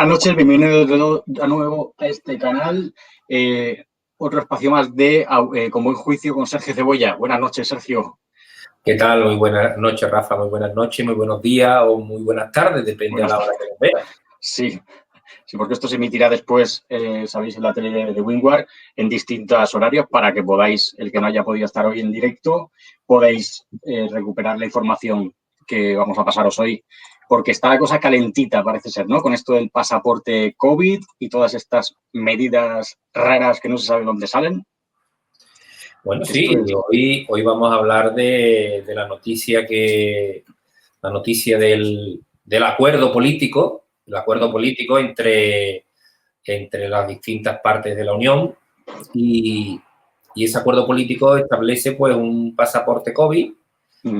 Buenas noches, bienvenidos de nuevo a este canal. Otro espacio más de Con Buen Juicio con Sergio Cebolla. Buenas noches, Sergio. ¿Qué tal? Muy buenas noches, Rafa. Muy buenas noches, muy buenos días o muy buenas tardes, depende de la hora que nos veas. Sí, porque esto se emitirá después, sabéis, en la tele de Wingward, en distintos horarios para que podáis, el que no haya podido estar hoy en directo, podáis recuperar la información que vamos a pasaros hoy, porque está la cosa calentita, parece ser, ¿no? Con esto del pasaporte COVID y todas estas medidas raras que no se sabe dónde salen. Bueno, sí, hoy vamos a hablar de la noticia del acuerdo político, entre las distintas partes de la Unión y ese acuerdo político establece pues un pasaporte COVID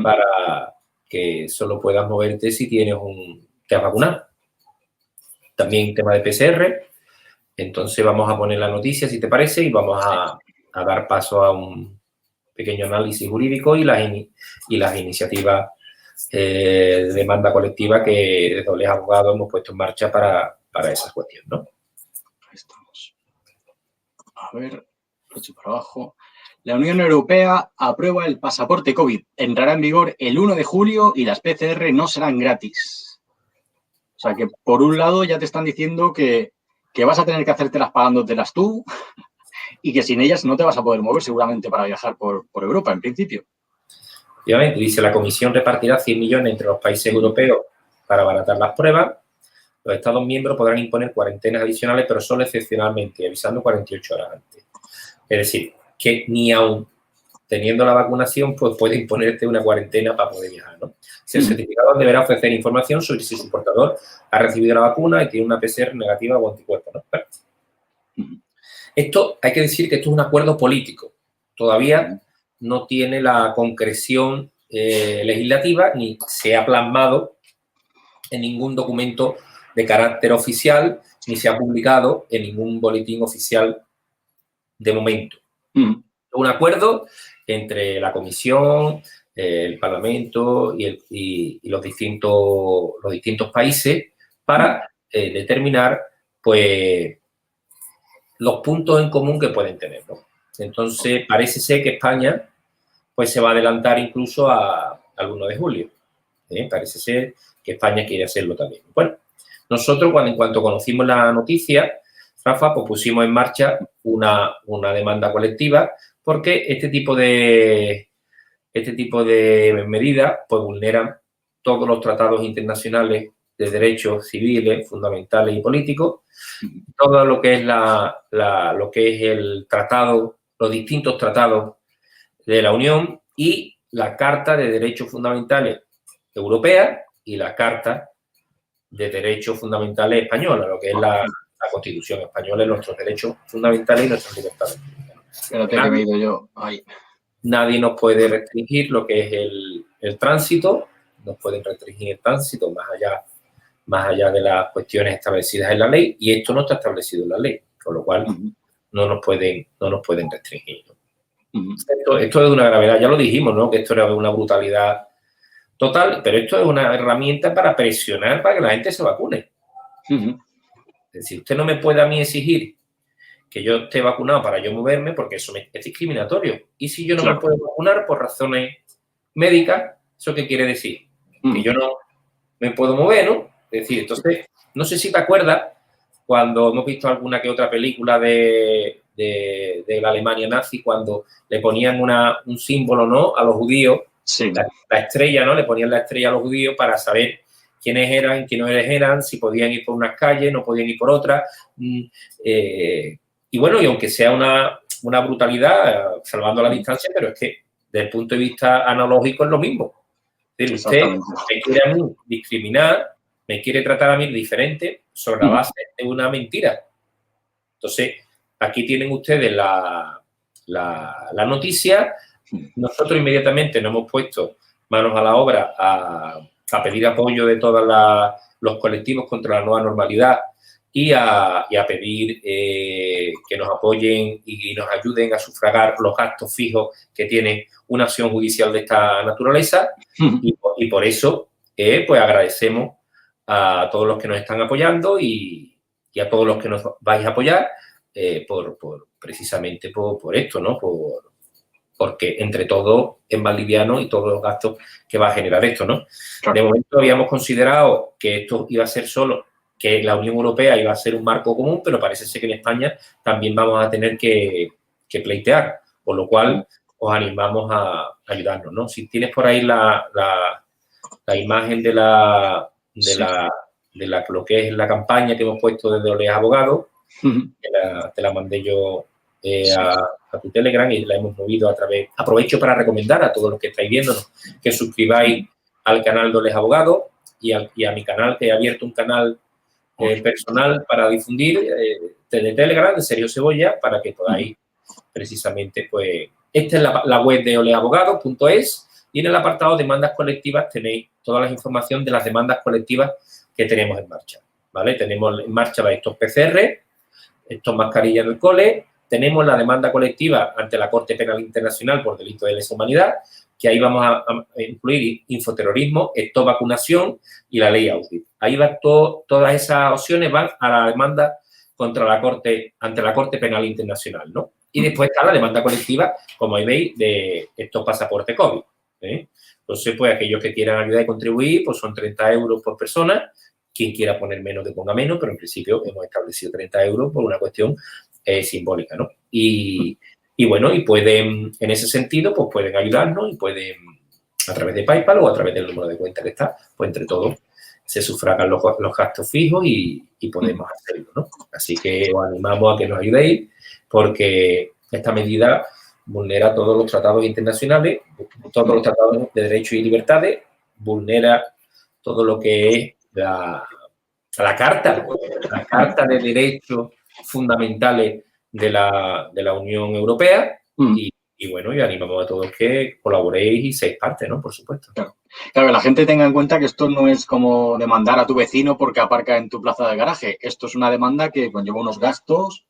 para que solo puedas moverte si te has vacunado. También tema de PCR. Entonces vamos a poner la noticia, si te parece, y vamos a dar paso a un pequeño análisis jurídico y las iniciativas de demanda colectiva que desde Oleas Abogados hemos puesto en marcha para esa cuestión, ¿no? Ahí estamos. A ver, lo echo para abajo. La Unión Europea aprueba el pasaporte COVID. Entrará en vigor el 1 de julio y las PCR no serán gratis. O sea que, por un lado, ya te están diciendo que vas a tener que hacértelas pagándotelas tú y que sin ellas no te vas a poder mover seguramente para viajar por Europa, en principio. Obviamente, dice, la Comisión repartirá 100 millones entre los países europeos para abaratar las pruebas. Los Estados miembros podrán imponer cuarentenas adicionales, pero solo excepcionalmente, avisando 48 horas antes. Es decir, que ni aún teniendo la vacunación, pues puede imponerte una cuarentena para poder viajar, ¿no? Si el certificado deberá ofrecer información sobre si su portador ha recibido la vacuna y tiene una PCR negativa o anticuerpos, ¿no? Claro. Esto, hay que decir que esto es un acuerdo político. Todavía no tiene la concreción legislativa ni se ha plasmado en ningún documento de carácter oficial ni se ha publicado en ningún boletín oficial de momento. Un acuerdo entre la Comisión, el Parlamento y los distintos países para determinar, pues, los puntos en común que pueden tener, ¿no? Entonces, parece ser que España, pues, se va a adelantar incluso al 1 de julio. Parece ser que España quiere hacerlo también. Bueno, nosotros, en cuanto conocimos la noticia, Rafa, pues pusimos en marcha una demanda colectiva porque este tipo de medidas pues vulneran todos los tratados internacionales de derechos civiles, fundamentales y políticos, todo lo que es el tratado, los distintos tratados de la Unión y la Carta de Derechos Fundamentales Europea y la Carta de Derechos Fundamentales Española, lo que es la Constitución española y nuestros derechos fundamentales y nuestras libertades. Espérate que me he ido yo. Ahí. Nadie nos puede restringir lo que es el tránsito, nos pueden restringir el tránsito más allá de las cuestiones establecidas en la ley, y esto no está establecido en la ley, con lo cual no nos pueden restringir, ¿no? Esto es una gravedad, ya lo dijimos, ¿no? Que esto era una brutalidad total, pero esto es una herramienta para presionar para que la gente se vacune. Es decir, usted no me puede a mí exigir que yo esté vacunado para yo moverme, porque eso es discriminatorio. Y si yo no me puedo vacunar por razones médicas, ¿eso qué quiere decir? Que yo no me puedo mover, ¿no? Es decir, entonces, no sé si te acuerdas cuando hemos visto alguna que otra película de la Alemania nazi, cuando le ponían un símbolo, ¿no?, a los judíos, la estrella, ¿no? Le ponían la estrella a los judíos para saber quiénes eran, quiénes no eran, si podían ir por unas calles, no podían ir por otras. Y bueno, y aunque sea una brutalidad, salvando la distancia, pero es que desde el punto de vista analógico es lo mismo. Es decir, usted me quiere a mí discriminar, me quiere tratar a mí diferente sobre la base de una mentira. Entonces, aquí tienen ustedes la noticia. Nosotros inmediatamente nos hemos puesto manos a la obra a pedir apoyo de todos los colectivos contra la nueva normalidad y a pedir que nos apoyen y nos ayuden a sufragar los gastos fijos que tiene una acción judicial de esta naturaleza. Y por eso, pues agradecemos a todos los que nos están apoyando y y a todos los que nos vais a apoyar precisamente por esto, ¿no? Porque entre todos es más liviano y todos los gastos que va a generar esto, ¿no? Claro. De momento habíamos considerado que esto iba a ser solo, que la Unión Europea iba a ser un marco común, pero parece ser que en España también vamos a tener que pleitear, por lo cual os animamos a ayudarnos, ¿no? Si tienes por ahí la imagen de lo que es la campaña que hemos puesto desde Oleas Abogados, te la mandé yo a tu Telegram y la hemos movido a través. Aprovecho para recomendar a todos los que estáis viéndonos que suscribáis al canal de Oleas Abogados y a mi canal, que he abierto un canal personal para difundir de Telegram, de Sergio Cebolla, para que podáis precisamente, pues, esta es la web de oleabogados.es y en el apartado demandas colectivas tenéis toda la información de las demandas colectivas que tenemos en marcha, ¿vale? Tenemos en marcha estos PCR, estos mascarillas en el cole, tenemos la demanda colectiva ante la Corte Penal Internacional por delito de lesa humanidad, que ahí vamos a incluir infoterrorismo, esto vacunación y la ley Audit. Ahí va todas esas opciones van a la demanda contra ante la Corte Penal Internacional, ¿no? Y después está la demanda colectiva, como ahí veis, de estos pasaportes COVID, ¿eh? Entonces, pues, aquellos que quieran ayudar y contribuir, pues son 30 euros por persona. Quien quiera poner menos, que ponga menos, pero en principio hemos establecido 30 euros por una cuestión simbólica, ¿no? Y bueno, y pueden, en ese sentido, pues pueden ayudarnos y pueden, a través de PayPal o a través del número de cuenta que está, pues entre todos se sufragan los gastos fijos y podemos hacerlo, ¿no? Así que os animamos a que nos ayudéis porque esta medida vulnera todos los tratados internacionales, todos los tratados de derechos y libertades, vulnera todo lo que es la carta de derechos fundamentales de la Unión Europea y bueno, y animamos a todos que colaboréis y seáis parte, ¿no? Por supuesto. Claro, que la gente tenga en cuenta que esto no es como demandar a tu vecino porque aparca en tu plaza de garaje. Esto es una demanda que conlleva unos gastos,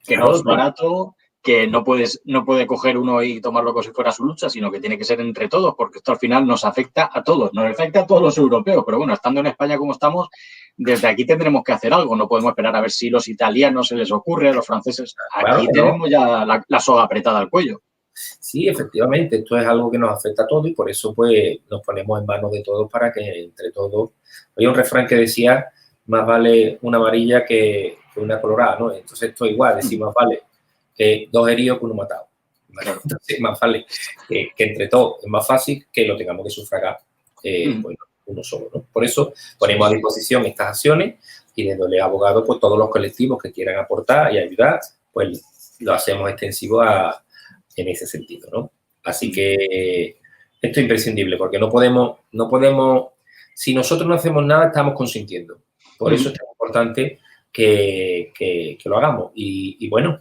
que no es barato, que no puede coger uno y tomarlo como si fuera su lucha, sino que tiene que ser entre todos, porque esto al final nos afecta a todos, nos afecta a todos los europeos, pero bueno, estando en España como estamos, desde aquí tendremos que hacer algo, no podemos esperar a ver si los italianos se les ocurre, a los franceses, aquí tenemos ya la soga apretada al cuello. Sí, efectivamente, esto es algo que nos afecta a todos y por eso pues nos ponemos en manos de todos para que entre todos... Había un refrán que decía, más vale una amarilla que una colorada, ¿no? Entonces esto igual, decimos, vale, 2 heridos que 1 matado. ¿Vale? Entonces más vale que entre todos, es más fácil que lo tengamos que sufragar pues, uno solo, ¿no? Por eso ponemos a disposición estas acciones y desde Oleas Abogados, pues todos los colectivos que quieran aportar y ayudar, pues lo hacemos extensivo en ese sentido, ¿no? Así que esto es imprescindible porque no podemos, si nosotros no hacemos nada, estamos consintiendo. Por eso es tan importante que lo hagamos. Y bueno,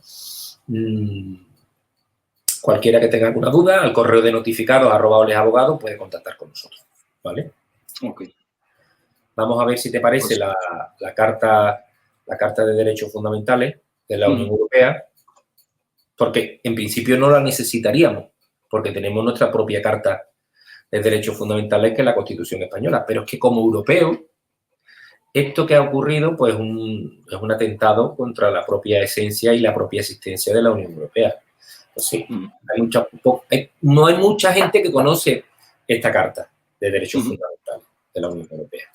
cualquiera que tenga alguna duda, al correo de notificados @oleasabogados puede contactar con nosotros, ¿vale? Ok. Vamos a ver si te parece la carta de Derechos Fundamentales de la Unión Europea, porque en principio no la necesitaríamos, porque tenemos nuestra propia Carta de Derechos Fundamentales, que es la Constitución Española. Pero es que como europeo, esto que ha ocurrido pues es un atentado contra la propia esencia y la propia existencia de la Unión Europea. Pues sí, no hay mucha gente que conoce esta Carta de Derechos Fundamentales de la Unión Europea.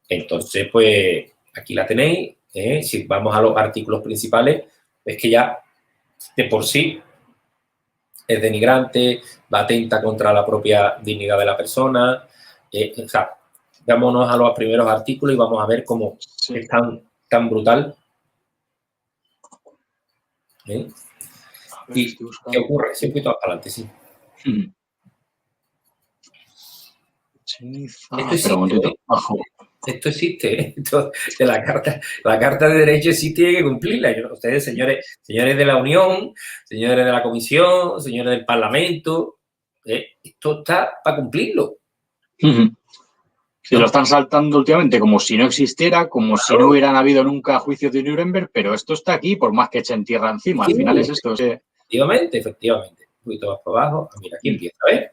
Entonces, pues aquí la tenéis. Si vamos a los artículos principales, es que ya de por sí es denigrante, va atenta contra la propia dignidad de la persona. O sea, vámonos a los primeros artículos y vamos a ver cómo es tan brutal. ¿Y qué ocurre? Siempre todo adelante, sí. Esto existe, esto de la carta de derechos sí tiene que cumplirla. Ustedes, señores de la Unión, señores de la Comisión, señores del Parlamento, esto está para cumplirlo. Se lo están saltando últimamente como si no existiera, como si no hubieran habido nunca juicios de Nuremberg, pero esto está aquí, por más que echen tierra encima. Al final es esto. Efectivamente. Un poquito más para abajo. Mira, aquí empieza, ¿ves?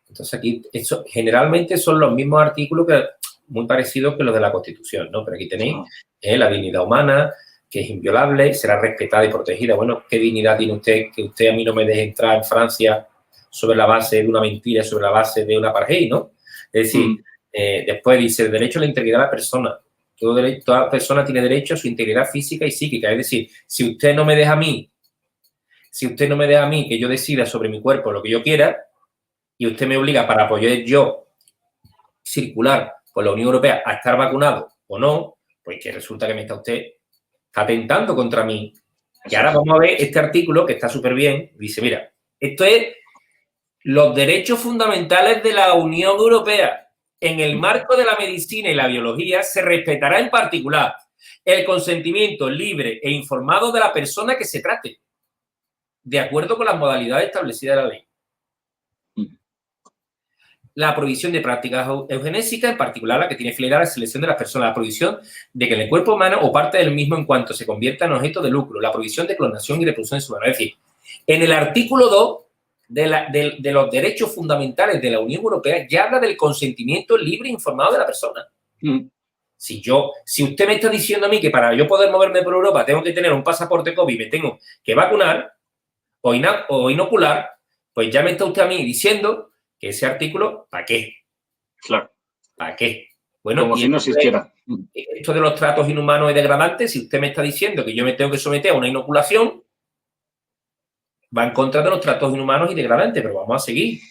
Entonces aquí, generalmente son los mismos artículos que muy parecidos que los de la Constitución, ¿no? Pero aquí tenéis la dignidad humana, que es inviolable, será respetada y protegida. Bueno, ¿qué dignidad tiene usted que usted a mí no me deje entrar en Francia sobre la base de una mentira, sobre la base de un apartheid, ¿no? Es decir, después dice, el derecho a la integridad de la persona. Toda persona tiene derecho a su integridad física y psíquica. Es decir, si usted no me deja a mí que yo decida sobre mi cuerpo lo que yo quiera y usted me obliga para apoyar yo circular por la Unión Europea a estar vacunado o no, pues que resulta que está atentando contra mí. Y ahora vamos a ver este artículo que está súper bien. Dice, mira, esto es los derechos fundamentales de la Unión Europea. En el marco de la medicina y la biología se respetará en particular el consentimiento libre e informado de la persona que se trate, de acuerdo con las modalidades establecidas en la ley. La prohibición de prácticas eugenésicas, en particular la que tiene finalidad la selección de las personas, la prohibición de que en el cuerpo humano o parte del mismo en cuanto se convierta en objeto de lucro, la prohibición de clonación y reproducción de su humano. Es decir, en el artículo 2 de los derechos fundamentales de la Unión Europea ya habla del consentimiento libre e informado de la persona. Si usted me está diciendo a mí que para yo poder moverme por Europa tengo que tener un pasaporte COVID y me tengo que vacunar o inocular, pues ya me está usted a mí diciendo que ese artículo, ¿para qué? Claro. ¿Para qué? Bueno, como si no existiera. Esto de los tratos inhumanos y degradantes, si usted me está diciendo que yo me tengo que someter a una inoculación, va en contra de los tratos inhumanos y degradantes, pero vamos a seguir.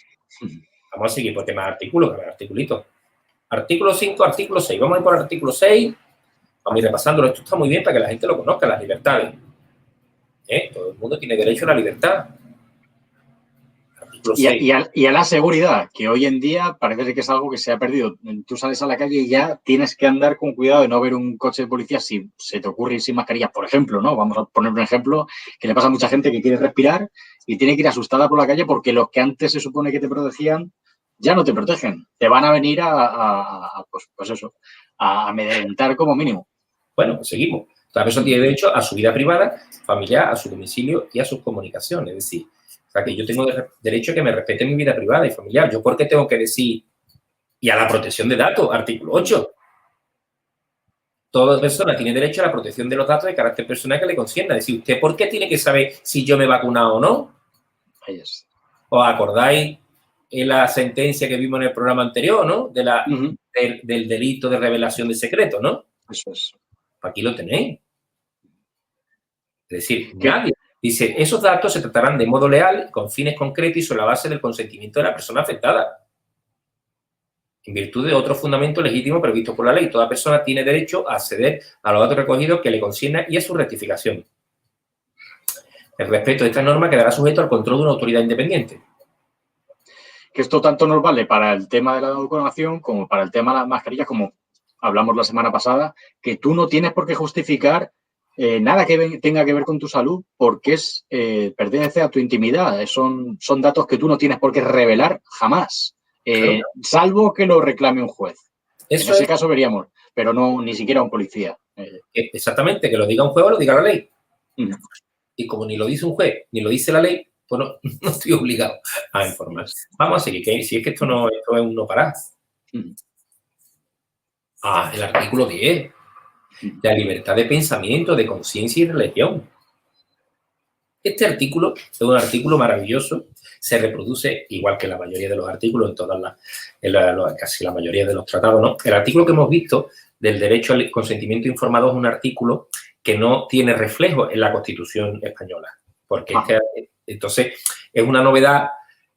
Vamos a seguir por temas de artículos, articulitos. Artículo 5, artículo 6. Vamos a ir por el artículo 6. Vamos a ir repasándolo. Esto está muy bien para que la gente lo conozca, las libertades. Todo el mundo tiene derecho a la libertad. Y a la seguridad, que hoy en día parece que es algo que se ha perdido. Tú sales a la calle y ya tienes que andar con cuidado de no ver un coche de policía si se te ocurre ir sin mascarilla, por ejemplo, ¿no? Vamos a poner un ejemplo que le pasa a mucha gente que quiere respirar y tiene que ir asustada por la calle porque los que antes se supone que te protegían ya no te protegen. Te van a venir pues eso, a amedrentar como mínimo. Bueno, pues seguimos. La persona tiene derecho a su vida privada, familiar, a su domicilio y a sus comunicaciones. Es decir, o sea, que yo tengo derecho a que me respete mi vida privada y familiar. ¿Yo por qué tengo que decir? Y a la protección de datos, artículo 8. Toda persona tiene derecho a la protección de los datos de carácter personal que le concienda. Es decir, ¿usted por qué tiene que saber si yo me he vacunado o no? ¿Os acordáis en la sentencia que vimos en el programa anterior, ¿no? Del delito de revelación de secretos, ¿no? Eso es. Aquí lo tenéis. Es decir, nadie. Dice, esos datos se tratarán de modo leal, con fines concretos y sobre la base del consentimiento de la persona afectada. En virtud de otro fundamento legítimo previsto por la ley, toda persona tiene derecho a acceder a los datos recogidos que le conciernan y a su rectificación. El respeto de esta norma quedará sujeto al control de una autoridad independiente. Que esto tanto nos vale para el tema de la vacunación como para el tema de las mascarillas, como hablamos la semana pasada, que tú no tienes por qué justificar nada que tenga que ver con tu salud porque pertenece a tu intimidad. Son datos que tú no tienes por qué revelar jamás, salvo que lo reclame un juez. En ese caso veríamos, pero no ni siquiera un policía. Exactamente, que lo diga un juez o lo diga la ley. Y como ni lo dice un juez ni lo dice la ley, pues no estoy obligado a informar. Vamos a seguir, que si es que esto es un no parar. El artículo 10. La libertad de pensamiento, de conciencia y religión. Este artículo es un artículo maravilloso. Se reproduce, igual que la mayoría de los artículos, casi la mayoría de los tratados, ¿no? El artículo que hemos visto del derecho al consentimiento informado es un artículo que no tiene reflejo en la Constitución española. Porque entonces es una novedad.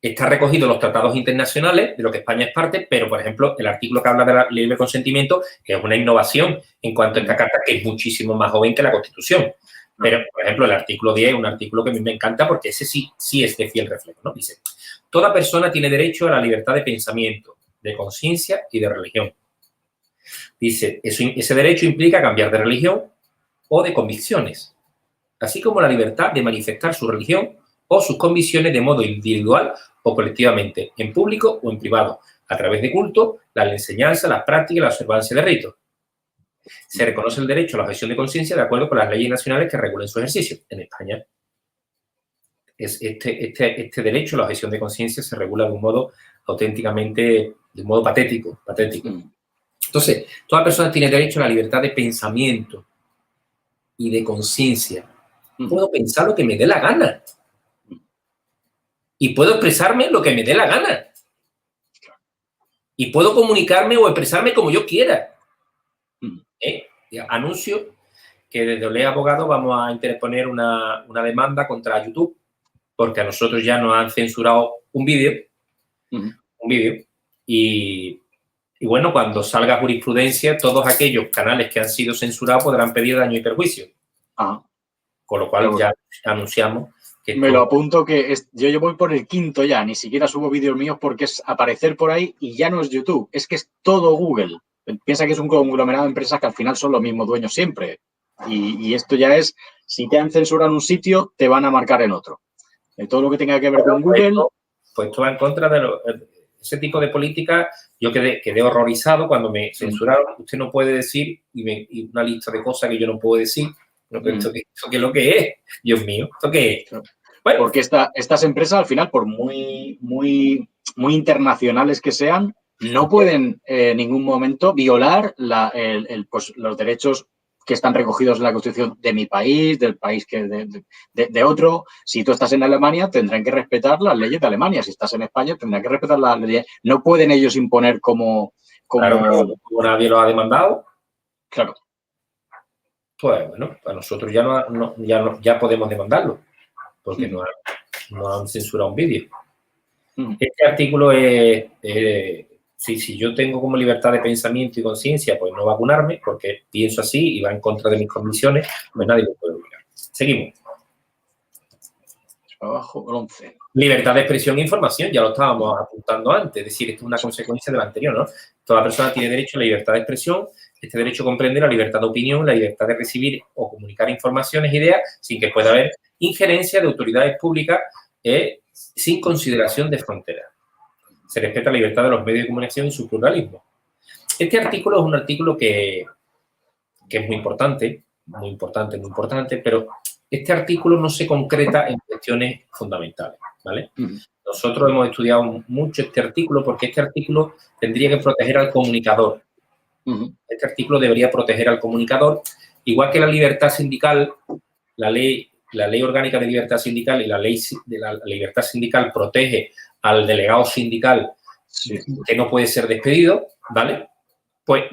Está recogido en los tratados internacionales de lo que España es parte, pero, por ejemplo, el artículo que habla de la libre consentimiento es una innovación en cuanto a esta carta, que es muchísimo más joven que la Constitución. Pero, por ejemplo, el artículo 10 es un artículo que a mí me encanta porque ese sí es de fiel reflejo, ¿no? Dice, toda persona tiene derecho a la libertad de pensamiento, de conciencia y de religión. Dice, ese derecho implica cambiar de religión o de convicciones, así como la libertad de manifestar su religión o sus convicciones de modo individual o colectivamente, en público o en privado, a través de culto, la enseñanza, las prácticas y la observancia de ritos. Se reconoce el derecho a la objeción de conciencia de acuerdo con las leyes nacionales que regulen su ejercicio. En España, este derecho a la objeción de conciencia se regula de un modo auténticamente, de un modo patético. Entonces, toda persona tiene derecho a la libertad de pensamiento y de conciencia. Puedo pensar lo que me dé la gana. Y puedo expresarme lo que me dé la gana. Y puedo comunicarme o expresarme como yo quiera. Anuncio que desde Olea Abogado vamos a interponer una demanda contra YouTube, porque a nosotros ya nos han censurado un vídeo. Y bueno, cuando salga jurisprudencia, todos aquellos canales que han sido censurados podrán pedir daño y perjuicio. Con lo cual ya anunciamos que... Me lo apunto que yo voy por el 5º ya, ni siquiera subo vídeos míos porque es aparecer por ahí y ya no es YouTube, es que es todo Google. Piensa que es un conglomerado de empresas que al final son los mismos dueños siempre. Y esto ya es, si te han censurado en un sitio, te van a marcar en otro. Todo lo que tenga que ver con Google... Pues esto va en contra de ese tipo de política. Yo quedé horrorizado cuando me censuraron. Usted no puede decir, y una lista de cosas que yo no puedo decir. ¿Esto qué es lo que es? Dios mío, ¿esto qué es? Bueno. Porque estas empresas, al final, por muy internacionales que sean, no pueden en ningún momento violar pues, los derechos que están recogidos en la Constitución de mi país, del país de otro. Si tú estás en Alemania, tendrán que respetar las leyes de Alemania. Si estás en España, tendrán que respetar las leyes. No pueden ellos imponer como... Claro, como nadie lo ha demandado. Claro. Pues bueno, a nosotros ya podemos demandarlo, porque no han censurado un vídeo. Este artículo es... Si yo tengo como libertad de pensamiento y conciencia, pues no vacunarme, porque pienso así y va en contra de mis convicciones, pues nadie lo puede obligar. Seguimos. Abajo, 11. Libertad de expresión e información, ya lo estábamos apuntando antes, es decir, esto es una consecuencia de lo anterior, ¿no? Toda persona tiene derecho a la libertad de expresión. Este derecho comprende la libertad de opinión, la libertad de recibir o comunicar informaciones e ideas sin que pueda haber injerencia de autoridades públicas sin consideración de fronteras. Se respeta la libertad de los medios de comunicación y su pluralismo. Este artículo es un artículo que es muy importante, pero este artículo no se concreta en cuestiones fundamentales, ¿vale? Nosotros hemos estudiado mucho este artículo porque este artículo tendría que proteger al comunicador. Este artículo debería proteger al comunicador, igual que la libertad sindical, la ley orgánica de libertad sindical y la ley de la libertad sindical protege al delegado sindical que no puede ser despedido, ¿vale? Pues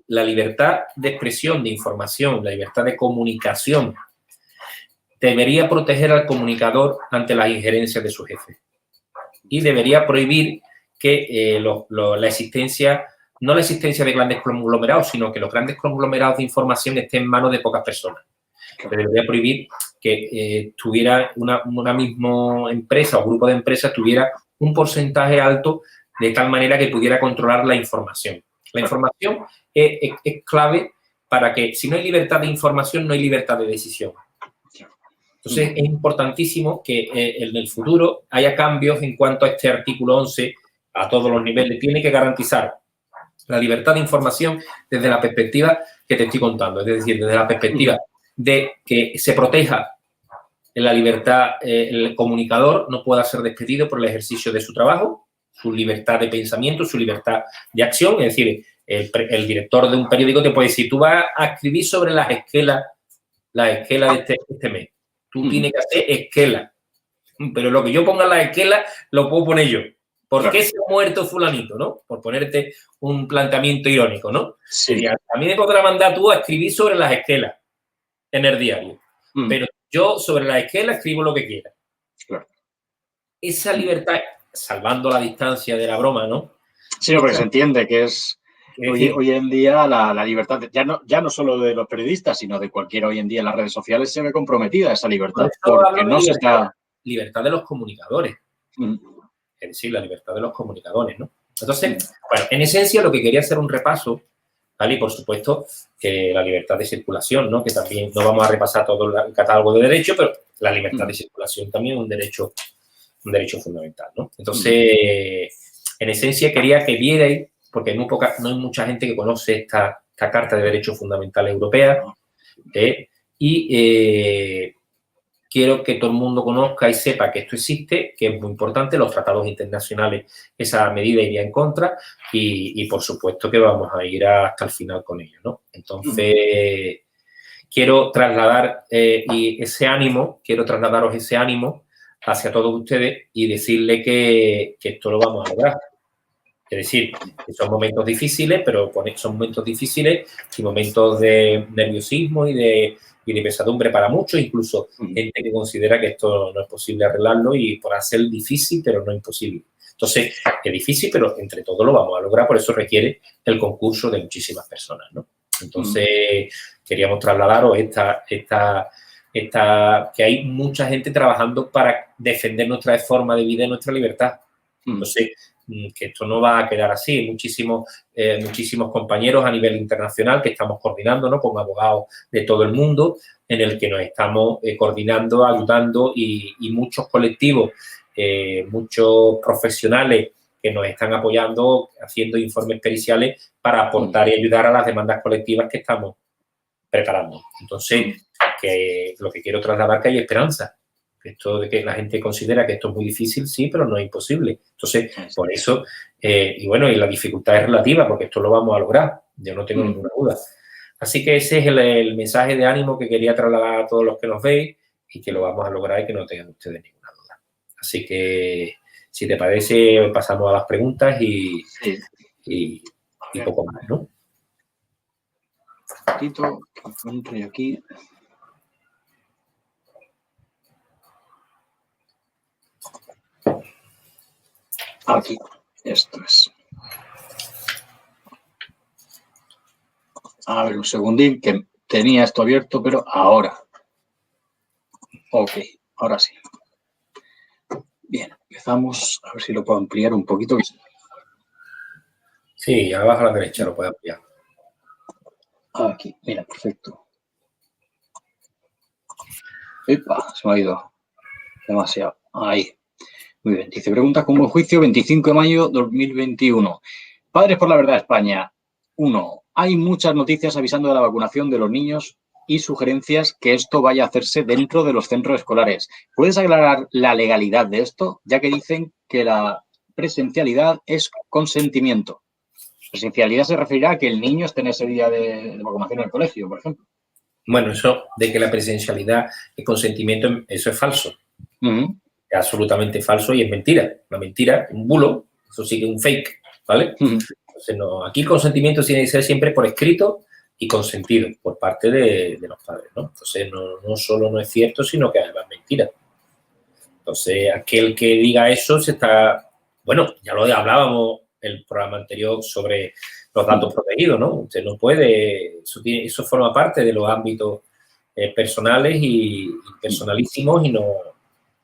la libertad de expresión, de información, la libertad de comunicación debería proteger al comunicador ante las injerencias de su jefe. Y debería prohibir que la existencia, no la existencia de grandes conglomerados, sino que los grandes conglomerados de información estén en manos de pocas personas. Debería prohibir que tuviera una misma empresa o grupo de empresas tuviera un porcentaje alto de tal manera que pudiera controlar la información. La información es clave para que, si no hay libertad de información, no hay libertad de decisión. Entonces, es importantísimo que en el futuro haya cambios en cuanto a este artículo 11 a todos los niveles. Tiene que garantizar la libertad de información desde la perspectiva que te estoy contando, es decir, desde la perspectiva de que se proteja la libertad, el comunicador no pueda ser despedido por el ejercicio de su trabajo, su libertad de pensamiento, su libertad de acción. Es decir, el director de un periódico te puede decir, tú vas a escribir sobre las esquelas de este mes. Tú tienes que hacer esquelas. Pero lo que yo ponga en las esquelas lo puedo poner yo. ¿Por qué se ha muerto fulanito, no? Por ponerte un planteamiento irónico, ¿no? Sí. A mí me podrá mandar tú a escribir sobre las esquelas en el diario. Pero yo sobre las esquelas escribo lo que quiera. Claro. Esa libertad, salvando la distancia de la broma, ¿no? Sí, no, porque se entiende que es hoy en día la libertad, ya no solo de los periodistas, sino de cualquiera hoy en día en las redes sociales se ve comprometida esa libertad. Porque no se está... Libertad de los comunicadores. Es decir, la libertad de los comunicadores, ¿no? Entonces, bueno, en esencia lo que quería hacer un repaso, ¿vale? Y por supuesto que la libertad de circulación, ¿no? Que también no vamos a repasar todo el catálogo de derechos, pero la libertad de circulación también es un derecho fundamental, ¿no? Entonces, en esencia quería que vierais, porque no hay mucha gente que conoce esta Carta de Derechos Fundamentales Europea, y quiero que todo el mundo conozca y sepa que esto existe, que es muy importante. Los tratados internacionales, esa medida iría en contra y por supuesto que vamos a ir hasta el final con ello, ¿no? Entonces, quiero trasladar trasladaros ese ánimo hacia todos ustedes y decirle que esto lo vamos a lograr. Es decir, que son momentos difíciles, pero son momentos difíciles y momentos de nerviosismo y de pesadumbre para muchos, incluso gente que considera que esto no es posible arreglarlo y podrá ser difícil, pero no imposible. Entonces, es difícil, pero entre todos lo vamos a lograr, por eso requiere el concurso de muchísimas personas, ¿no? Entonces, queríamos trasladaros que hay mucha gente trabajando para defender nuestra forma de vida y nuestra libertad. Entonces, que esto no va a quedar así. Muchísimos compañeros a nivel internacional que estamos coordinando, ¿no? Con abogados de todo el mundo, en el que nos estamos coordinando, ayudando y muchos colectivos, muchos profesionales que nos están apoyando, haciendo informes periciales para aportar y ayudar a las demandas colectivas que estamos preparando. Entonces, que lo que quiero trasladar es que hay esperanza. Esto de que la gente considera que esto es muy difícil, sí, pero no es imposible. Entonces, por eso, y la dificultad es relativa, porque esto lo vamos a lograr. Yo no tengo ninguna duda. Así que ese es el mensaje de ánimo que quería trasladar a todos los que nos veis y que lo vamos a lograr y que no tengan ustedes ninguna duda. Así que, si te parece, pasamos a las preguntas y poco más, ¿no? Un poquito, que encuentre aquí. Aquí, esto es. A ver, un segundín, que tenía esto abierto, pero ahora. Ok, ahora sí. Bien, empezamos. A ver si lo puedo ampliar un poquito. Sí, abajo a la derecha lo puedo ampliar. Aquí, mira, perfecto. ¡Epa! Se me ha ido demasiado. Ahí. Muy bien. Dice, pregunta como juicio 25 de mayo 2021. Padres por la Verdad España. 1. Hay muchas noticias avisando de la vacunación de los niños y sugerencias que esto vaya a hacerse dentro de los centros escolares. ¿Puedes aclarar la legalidad de esto? Ya que dicen que la presencialidad es consentimiento. Presencialidad se referirá a que el niño esté en ese día de vacunación en el colegio, por ejemplo. Bueno, eso de que la presencialidad es consentimiento, eso es falso. Es absolutamente falso y es mentira. Una mentira, un bulo, eso sí que es un fake, ¿vale? Entonces, no, aquí el consentimiento tiene que ser siempre por escrito y consentido por parte de los padres, ¿no? Entonces, no solo no es cierto, sino que además es mentira. Entonces, aquel que diga eso se está... Bueno, ya lo hablábamos en el programa anterior sobre los datos protegidos, ¿no? Usted no puede... Eso forma parte de los ámbitos personales y personalísimos y no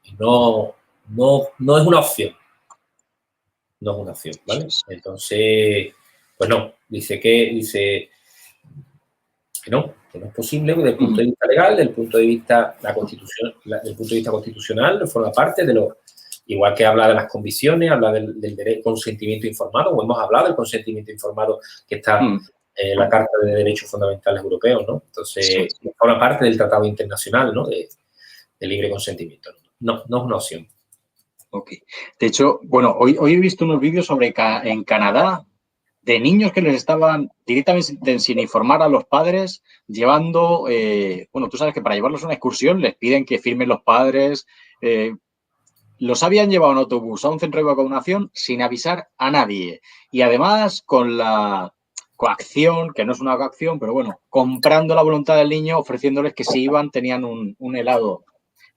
es una opción. No es una opción, ¿vale? Entonces, pues no, dice que no es posible desde el punto de vista legal, desde el punto de vista la Constitución, desde el punto de vista constitucional, forma parte de lo, igual que habla de las condiciones, habla del consentimiento informado, o hemos hablado del consentimiento informado que está en la Carta de Derechos Fundamentales Europeos, ¿no? Entonces, forma parte del Tratado Internacional, ¿no? De libre consentimiento. No es una opción. Ok. De hecho, bueno, hoy he visto unos vídeos sobre en Canadá de niños que les estaban directamente sin informar a los padres llevando, bueno, tú sabes que para llevarlos a una excursión les piden que firmen los padres, los habían llevado en autobús a un centro de vacunación sin avisar a nadie y además con la coacción, que no es una coacción, pero bueno, comprando la voluntad del niño, ofreciéndoles que si iban tenían un helado.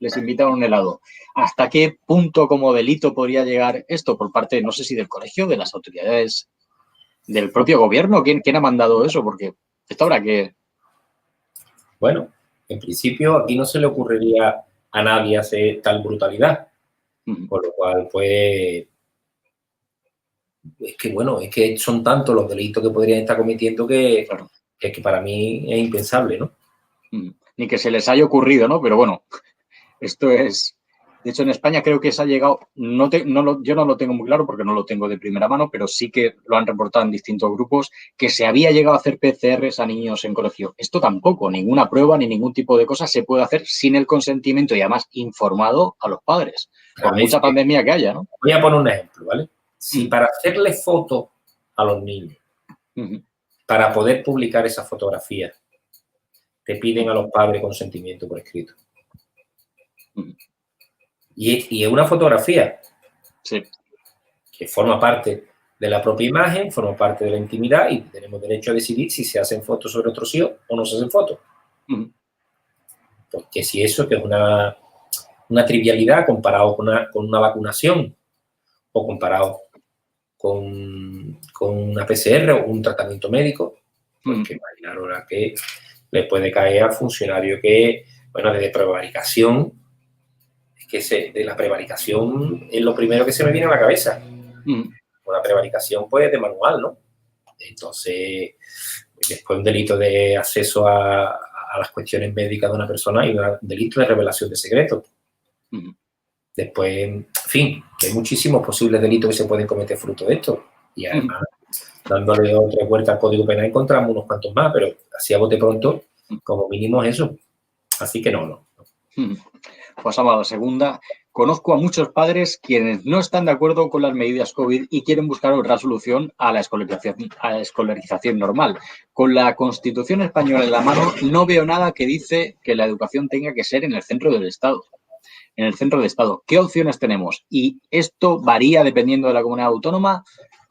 Les invitaban a un helado. ¿Hasta qué punto como delito podría llegar esto por parte, no sé si del colegio, de las autoridades, del propio gobierno? ¿Quién ha mandado eso? Porque esto habrá que... Bueno, en principio aquí no se le ocurriría a nadie hacer tal brutalidad. Por lo cual, pues, es que son tantos los delitos que podrían estar cometiendo que para mí es impensable, ¿no? Ni que se les haya ocurrido, ¿no? Pero bueno, esto es De hecho, en España creo que se ha llegado, yo no lo tengo muy claro porque no lo tengo de primera mano, pero sí que lo han reportado en distintos grupos, que se había llegado a hacer PCRs a niños en colegio. Esto tampoco, ninguna prueba ni ningún tipo de cosa se puede hacer sin el consentimiento y además informado a los padres, por mucha pandemia que haya, ¿no? Voy a poner un ejemplo, ¿vale? Si para hacerle fotos a los niños, para poder publicar esa fotografía, te piden a los padres consentimiento por escrito. Y es una fotografía que forma parte de la propia imagen, forma parte de la intimidad y tenemos derecho a decidir si se hacen fotos sobre otros hijos o no se hacen fotos. Porque si eso que es una trivialidad comparado con una vacunación o comparado con una PCR o un tratamiento médico, pues que imaginar ahora que le puede caer al funcionario que, bueno, desde prevaricación, de la prevaricación es lo primero que se me viene a la cabeza. Una prevaricación, pues, de manual, ¿no? Entonces, después un delito de acceso a las cuestiones médicas de una persona y un delito de revelación de secretos. Después, en fin, hay muchísimos posibles delitos que se pueden cometer fruto de esto. Y además, dándole otra vuelta al Código Penal, encontramos unos cuantos más, pero así a bote pronto, como mínimo es eso. Así que no. Pasamos a la segunda. Conozco a muchos padres quienes no están de acuerdo con las medidas COVID y quieren buscar otra solución a la escolarización normal. Con la Constitución española en la mano, no veo nada que dice que la educación tenga que ser en el centro del Estado. En el centro del Estado. ¿Qué opciones tenemos? Y esto varía dependiendo de la comunidad autónoma.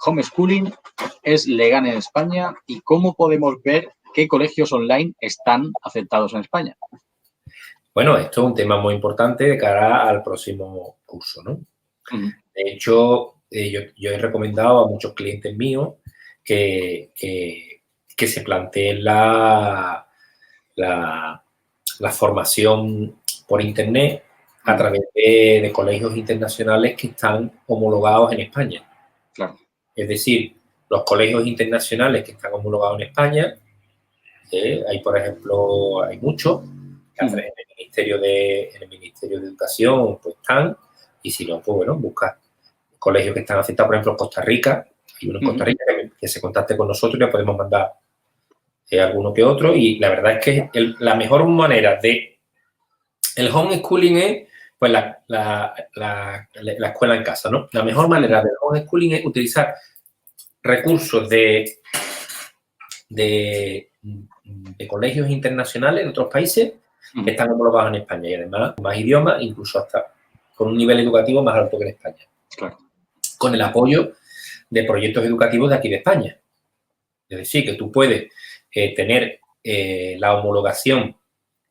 Homeschooling es legal en España. ¿Y cómo podemos ver qué colegios online están aceptados en España? Bueno, esto es un tema muy importante de cara al próximo curso, ¿no? De hecho, yo he recomendado a muchos clientes míos que se planteen la formación por internet a través de colegios internacionales que están homologados en España. Claro. Es decir, los colegios internacionales que están homologados en España, hay, por ejemplo, hay muchos, que en el Ministerio de Educación pues están, y si no, pues bueno, busca colegios que están aceptados, por ejemplo, en Costa Rica, hay uno en Costa Rica que se contacte con nosotros y le podemos mandar alguno que otro, y la verdad es que la mejor manera de el homeschooling es pues la escuela en casa, ¿no? La mejor manera del homeschooling es utilizar recursos de colegios internacionales de otros países que están homologados en España y además más idiomas, incluso hasta con un nivel educativo más alto que en España. Claro. Con el apoyo de proyectos educativos de aquí de España. Es decir, que tú puedes tener la homologación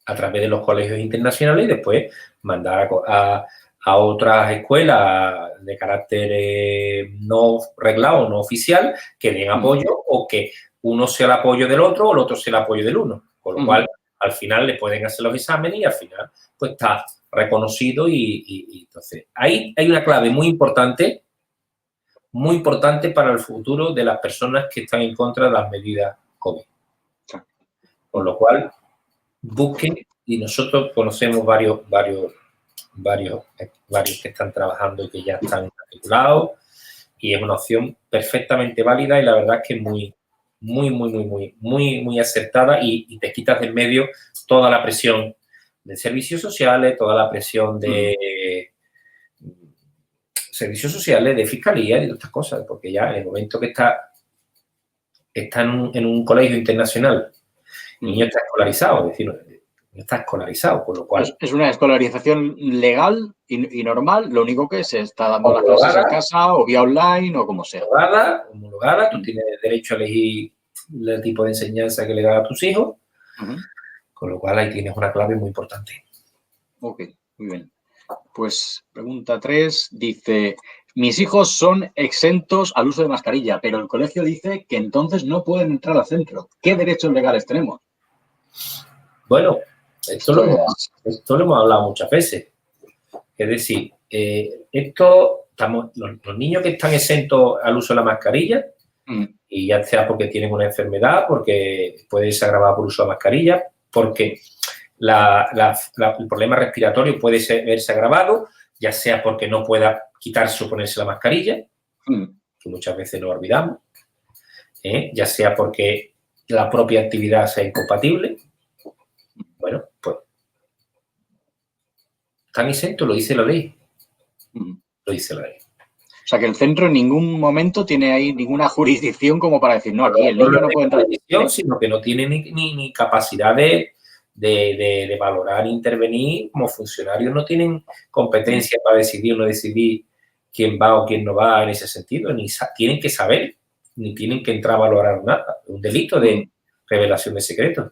a través de los colegios internacionales y después mandar a otras escuelas de carácter no reglado, no oficial, que den apoyo o que uno sea el apoyo del otro o el otro sea el apoyo del uno. Con lo cual, al final le pueden hacer los exámenes y al final pues está reconocido y entonces ahí hay una clave muy importante para el futuro de las personas que están en contra de las medidas COVID. Con lo cual, busquen, y nosotros conocemos varios que están trabajando y que ya están matriculados y es una opción perfectamente válida y la verdad es que es muy acertada y te quitas del medio toda la presión de servicios sociales, toda la presión de servicios sociales, de fiscalía y de otras cosas, porque ya en el momento que está en un colegio internacional, el niño está escolarizado, es decir, está escolarizado, con lo cual... Es una escolarización legal y normal, lo único que se está dando las clases en casa o vía online o como sea. Homologada, tú tienes derecho a elegir el tipo de enseñanza que le das a tus hijos, con lo cual ahí tienes una clave muy importante. Ok, muy bien. Pues pregunta 3 dice, mis hijos son exentos al uso de mascarilla, pero el colegio dice que entonces no pueden entrar al centro. ¿Qué derechos legales tenemos? Bueno, esto lo hemos hablado muchas veces. Es decir, los niños que están exentos al uso de la mascarilla, y ya sea porque tienen una enfermedad, porque puede ser agravado por uso de mascarilla, porque el problema respiratorio puede verse agravado, ya sea porque no pueda quitarse o ponerse la mascarilla, que muchas veces nos olvidamos, ya sea porque la propia actividad sea incompatible. Bueno, pues están exentos, lo dice la ley. Lo dice la ley. O sea, que el centro en ningún momento tiene ahí ninguna jurisdicción como para decir, no, aquí el niño no puede entrar. Sino que no tiene ni capacidad de valorar, intervenir. Como funcionarios no tienen competencia para decidir o no decidir quién va o quién no va en ese sentido, ni tienen que saber, ni tienen que entrar a valorar nada. Es un delito de revelación de secretos.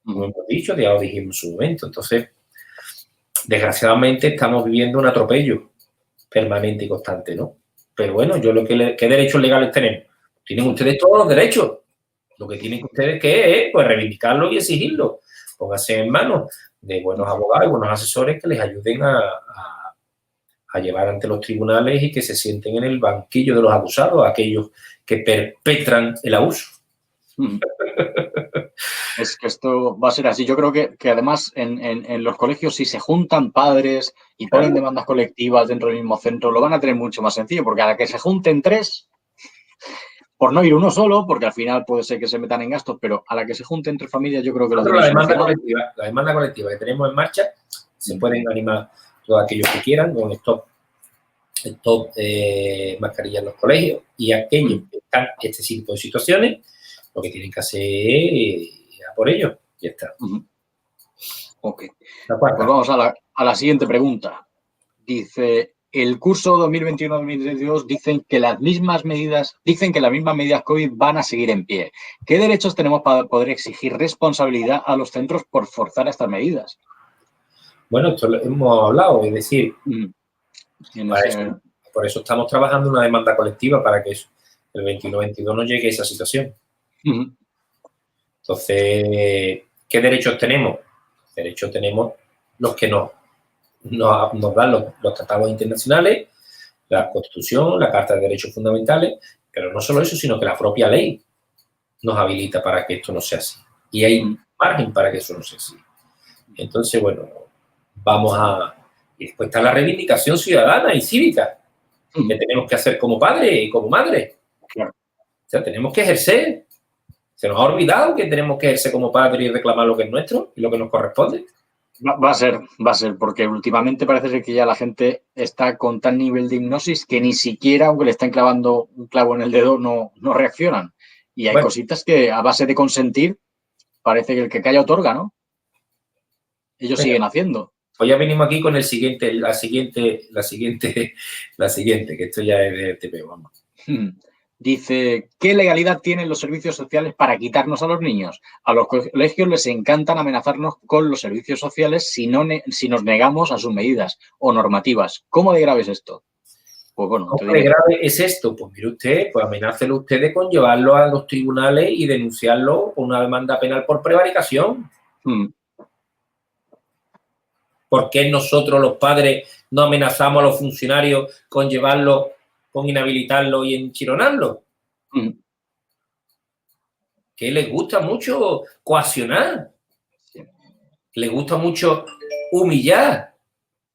Como hemos dicho, ya lo dijimos en su momento. Entonces, desgraciadamente estamos viviendo un atropello permanente y constante, ¿no? Pero bueno, yo ¿qué derechos legales tenemos? Tienen ustedes todos los derechos. Lo que tienen ustedes que es, pues, reivindicarlo y exigirlo. Pónganse en manos de buenos abogados y buenos asesores que les ayuden a llevar ante los tribunales y que se sienten en el banquillo de los abusados, aquellos que perpetran el abuso. Es que esto va a ser así. Yo creo que además en los colegios, si se juntan padres y ponen demandas colectivas dentro del mismo centro, lo van a tener mucho más sencillo, porque a la que se junten 3, por no ir uno solo, porque al final puede ser que se metan en gastos, pero a la que se junten entre familias, yo creo que la demanda colectiva que tenemos en marcha, se pueden animar todos aquellos que quieran con stop mascarillas en los colegios, y aquellos que están en este tipo de situaciones, lo que tienen que hacer es ir a por ello. Ya está. Ok. Pues vamos a la siguiente pregunta. Dice, el curso 2021-2022 dicen que las mismas medidas COVID van a seguir en pie. ¿Qué derechos tenemos para poder exigir responsabilidad a los centros por forzar estas medidas? Bueno, esto lo hemos hablado, es decir, por eso estamos trabajando una demanda colectiva para que el 21-22 no llegue a esa situación. Entonces, ¿qué derechos tenemos? Derechos tenemos los que nos dan los tratados internacionales, la Constitución, la Carta de Derechos Fundamentales, pero no solo eso, sino que la propia ley nos habilita para que esto no sea así. Y hay margen para que eso no sea así. Entonces, bueno, y después está la reivindicación ciudadana y cívica que tenemos que hacer como padre y como madre. Claro. O sea, tenemos que ejercer. Se nos ha olvidado que tenemos que ejercer como padre y reclamar lo que es nuestro y lo que nos corresponde. Va a ser, porque últimamente parece ser que ya la gente está con tal nivel de hipnosis que ni siquiera, aunque le estén clavando un clavo en el dedo, no reaccionan. Y hay cositas que a base de consentir parece que el que calla otorga, ¿no? Ellos siguen haciendo. Pues ya venimos aquí con la siguiente, que esto ya es de TP, vamos. Dice, ¿qué legalidad tienen los servicios sociales para quitarnos a los niños? A los colegios les encantan amenazarnos con los servicios sociales si nos negamos a sus medidas o normativas. ¿Cómo de grave es esto? Pues bueno, ¿Cómo de grave es esto? Pues mire usted, pues amenácelo ustedes con llevarlo a los tribunales y denunciarlo con una demanda penal por prevaricación. ¿Por qué nosotros los padres no amenazamos a los funcionarios con llevarlo, con inhabilitarlo y enchironarlo? Que les gusta mucho coaccionar, les gusta mucho humillar,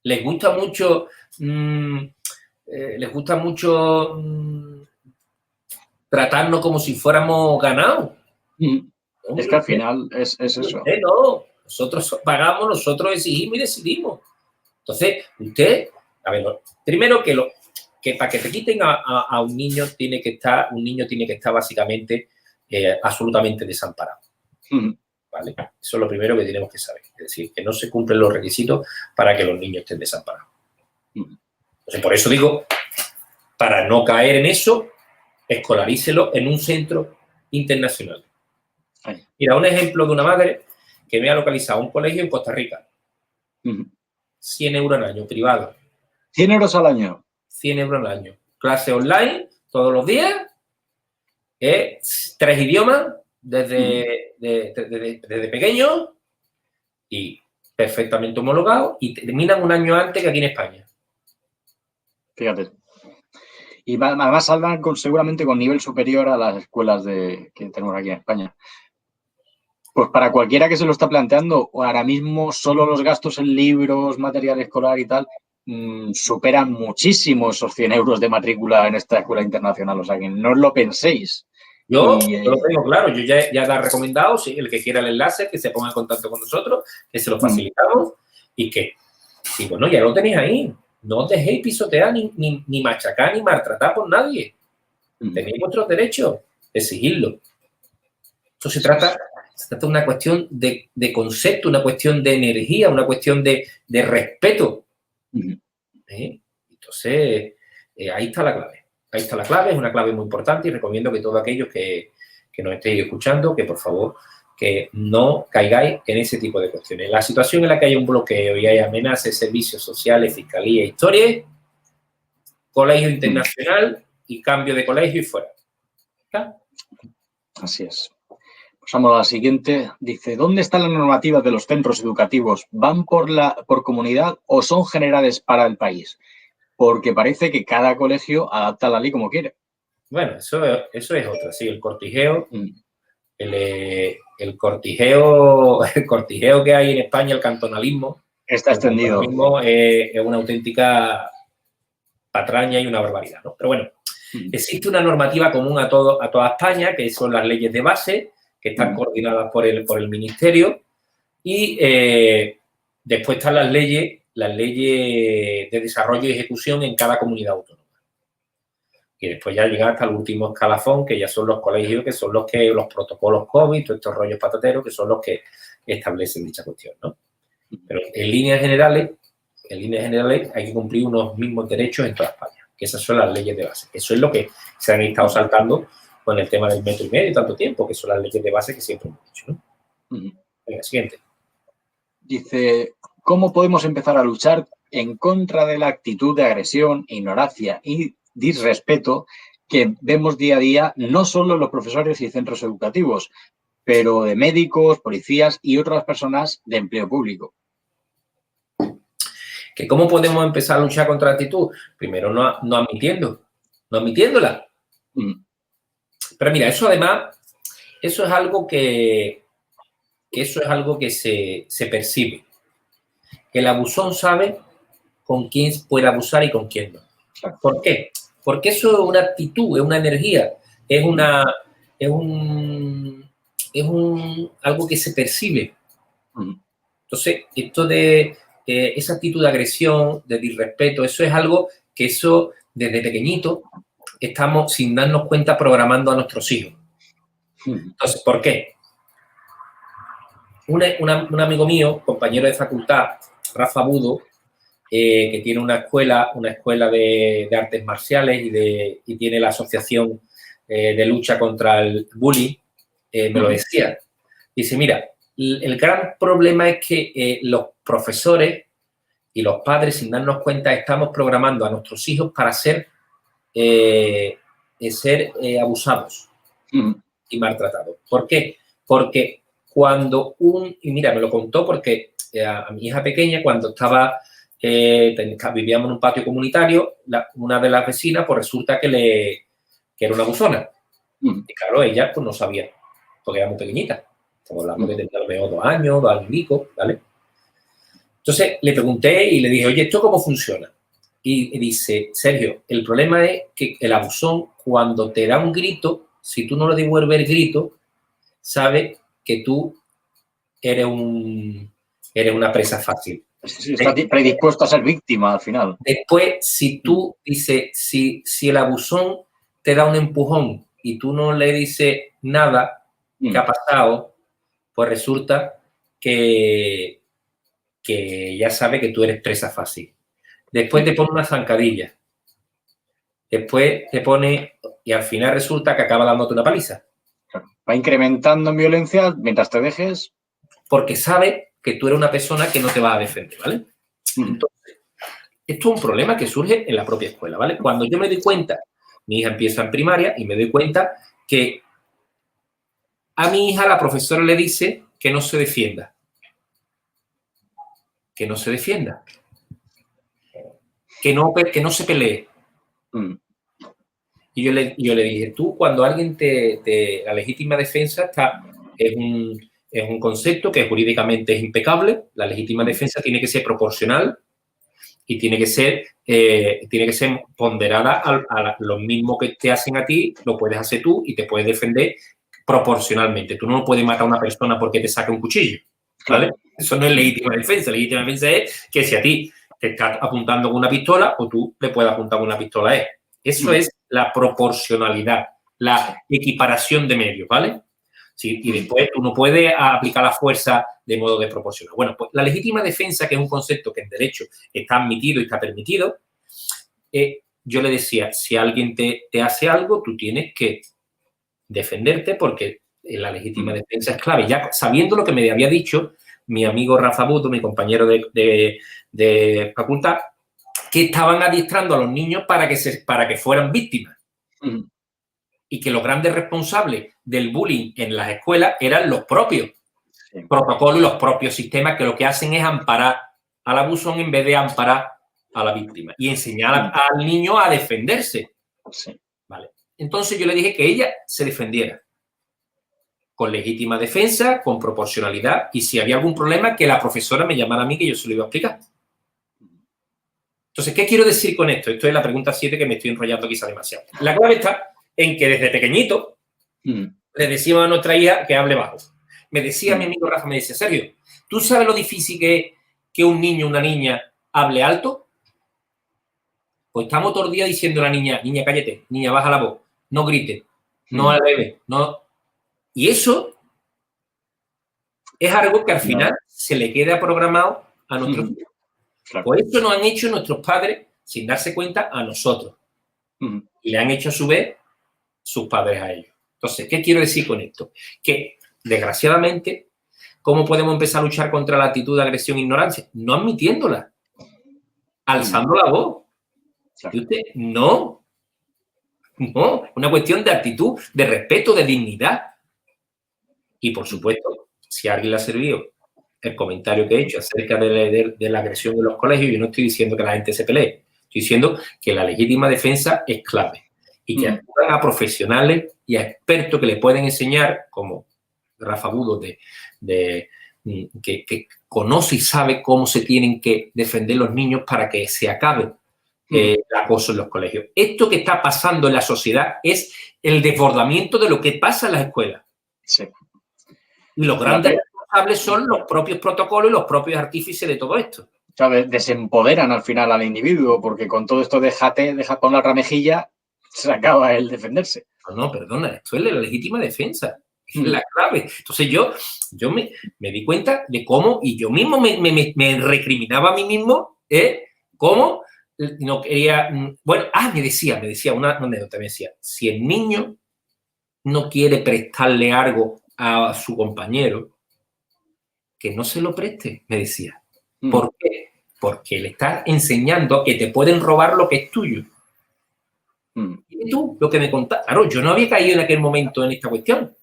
les gusta mucho tratarnos como si fuéramos ganados. Es que al final es eso. No, nosotros pagamos, nosotros exigimos y decidimos. Entonces, usted, a ver, primero que para que te quiten a un niño tiene que estar básicamente absolutamente desamparado. ¿Vale? Eso es lo primero que tenemos que saber. Es decir, que no se cumplen los requisitos para que los niños estén desamparados. Entonces, por eso digo, para no caer en eso, escolarícelo en un centro internacional. Mira, un ejemplo de una madre que me ha localizado un colegio en Costa Rica. 100 euros al año, privado. 100 euros al año. 100 euros al año. Clase online, todos los días. 3 idiomas desde pequeño y perfectamente homologado, y terminan un año antes que aquí en España. Fíjate. Y además saldrán seguramente con nivel superior a las escuelas que tenemos aquí en España. Pues para cualquiera que se lo está planteando, ahora mismo solo los gastos en libros, material escolar y tal, superan muchísimo esos 100 euros de matrícula en esta escuela internacional. O sea, que no os lo penséis. Yo lo tengo claro, yo ya la he recomendado, sí, el que quiera el enlace, que se ponga en contacto con nosotros, que se lo facilitamos y que, sí, bueno, ya lo tenéis ahí. No os dejéis pisotear ni machacar ni maltratar por nadie. Tenéis vuestros derechos, exigirlo. Esto se trata de una cuestión de concepto, una cuestión de energía, una cuestión de respeto. Entonces, ahí está la clave. Ahí está la clave, es una clave muy importante y recomiendo que todos aquellos que nos estéis escuchando, que por favor, que no caigáis en ese tipo de cuestiones. La situación en la que hay un bloqueo y hay amenazas, servicios sociales, fiscalía, historia, colegio internacional y cambio de colegio y fuera. ¿Está? Así es. Pasamos a la siguiente. Dice, ¿dónde está la normativa de los centros educativos? ¿Van por comunidad o son generales para el país? Porque parece que cada colegio adapta la ley como quiere. Bueno, eso es otra, sí, el cortijeo. El cortijeo que hay en España, el cantonalismo. Está extendido. El cantonalismo es una auténtica patraña y una barbaridad, ¿no? Pero bueno, existe una normativa común a toda España, que son las leyes de base, que están coordinadas por el ministerio, y después están las leyes de desarrollo y ejecución en cada comunidad autónoma. Y después ya llega hasta el último escalafón, que ya son los colegios, que son los protocolos COVID, todos estos rollos patateros, que son los que establecen dicha cuestión, ¿no? Pero en líneas generales hay que cumplir unos mismos derechos en toda España, que esas son las leyes de base. Eso es lo que se han estado saltando con el tema del 1,5 metros tanto tiempo, que son las leyes de base que siempre hemos dicho, ¿no? Venga, siguiente. Dice, ¿cómo podemos empezar a luchar en contra de la actitud de agresión, ignorancia y disrespeto que vemos día a día, no solo en los profesores y centros educativos, pero de médicos, policías y otras personas de empleo público? ¿Que cómo podemos empezar a luchar contra la actitud? Primero, no admitiéndola. Pero mira, eso además, eso es algo que se percibe. El abusón sabe con quién puede abusar y con quién no. ¿Por qué? Porque eso es una actitud, es una energía, es algo que se percibe. Entonces, esto de esa actitud de agresión, de disrespeto, eso es algo que desde pequeñito estamos, sin darnos cuenta, programando a nuestros hijos. Entonces, ¿por qué? Un amigo mío, compañero de facultad, Rafa Budo, que tiene una escuela de artes marciales y tiene la asociación de lucha contra el bullying, me lo decía. Dice, mira, el gran problema es que los profesores y los padres, sin darnos cuenta, estamos programando a nuestros hijos para ser abusados y maltratados. ¿Por qué? Porque cuando y mira, me lo contó porque a mi hija pequeña, cuando vivíamos en un patio comunitario, una de las vecinas, pues resulta que era una abusona. Y claro, ella pues no sabía, porque era muy pequeñita. Estamos hablando de tener 2 años, 2 años y pico, ¿vale? Entonces le pregunté y le dije, oye, ¿esto cómo funciona? Y dice, Sergio, el problema es que el abusón, cuando te da un grito, si tú no le devuelves el grito, sabe que tú eres una presa fácil. Sí, está predispuesto a ser víctima al final. Después, si tú dices, si el abusón te da un empujón y tú no le dices nada que ha pasado, pues resulta que ya sabe que tú eres presa fácil. Después te pone una zancadilla. Después te pone, y al final resulta que acaba dándote una paliza. Va incrementando en violencia mientras te dejes. Porque sabe que tú eres una persona que no te va a defender, ¿vale? Entonces, esto es un problema que surge en la propia escuela, ¿vale? Cuando yo me doy cuenta, mi hija empieza en primaria y me doy cuenta que a mi hija la profesora le dice que no se defienda. Que no se defienda. Que no se pelee. Y yo le dije, tú, cuando alguien la legítima defensa es un concepto que jurídicamente es impecable. La legítima defensa tiene que ser proporcional y tiene que ser ponderada a lo mismo que te hacen a ti, lo puedes hacer tú y te puedes defender proporcionalmente. Tú no puedes matar a una persona porque te saque un cuchillo, ¿vale? Claro. Eso no es legítima defensa. Legítima defensa es que si a ti te está apuntando con una pistola, o tú le puedes apuntar con una pistola a él. Eso es la proporcionalidad, la equiparación de medios, ¿vale? Sí, y después tú no puedes aplicar la fuerza de modo desproporcional. Bueno, pues la legítima defensa, que es un concepto que en derecho está admitido y está permitido, yo le decía, si alguien te hace algo, tú tienes que defenderte porque la legítima defensa es clave. Ya sabiendo lo que me había dicho mi amigo Rafa Buto, mi compañero de facultad, que estaban adiestrando a los niños para que fueran víctimas. Y que los grandes responsables del bullying en las escuelas eran los propios protocolos y los propios sistemas, que lo que hacen es amparar al abusón en vez de amparar a la víctima y enseñar al niño a defenderse. Vale. Entonces yo le dije que ella se defendiera con legítima defensa, con proporcionalidad, y si había algún problema, que la profesora me llamara a mí, que yo se lo iba a explicar. Entonces, ¿qué quiero decir con esto? Esto es la pregunta 7, que me estoy enrollando quizá demasiado. La clave está en que desde pequeñito le decíamos a nuestra hija que hable bajo. Me decía mi amigo Rafa, me decía, Sergio, ¿tú sabes lo difícil que es que un niño o una niña hable alto? Pues estamos todo el día diciendo a la niña, niña, cállate, niña, baja la voz, no grite, no aleve, no. Y eso es algo que al final se le queda programado a nuestros hijos. Claro. Pues eso nos han hecho nuestros padres sin darse cuenta a nosotros. Y le han hecho a su vez sus padres a ellos. Entonces, ¿qué quiero decir con esto? Que, desgraciadamente, ¿cómo podemos empezar a luchar contra la actitud de agresión e ignorancia? No admitiéndola, alzando la voz. ¿Y usted? No, una cuestión de actitud, de respeto, de dignidad. Y, por supuesto, si a alguien le ha servido el comentario que he hecho acerca de la agresión en los colegios, yo no estoy diciendo que la gente se pelee, estoy diciendo que la legítima defensa es clave y que acudan a profesionales y a expertos que le pueden enseñar, como Rafa Budo, que conoce y sabe cómo se tienen que defender los niños para que se acabe el acoso en los colegios. Esto que está pasando en la sociedad es el desbordamiento de lo que pasa en las escuelas. Sí. Y los grandes responsables son los propios protocolos y los propios artífices de todo esto. ¿Sabes? Desempoderan al final al individuo, porque con todo esto deja con la ramejilla, se acaba el defenderse. No, perdona, esto es la legítima defensa. Es la clave. Entonces yo me di cuenta de cómo, y yo mismo me recriminaba a mí mismo, cómo no quería. Bueno, me decía una anécdota, me decía, si el niño no quiere prestarle algo a su compañero, que no se lo preste, me decía. ¿Por qué? Porque le estás enseñando que te pueden robar lo que es tuyo. Y tú, lo que me contaste, claro, yo no había caído en aquel momento en esta cuestión,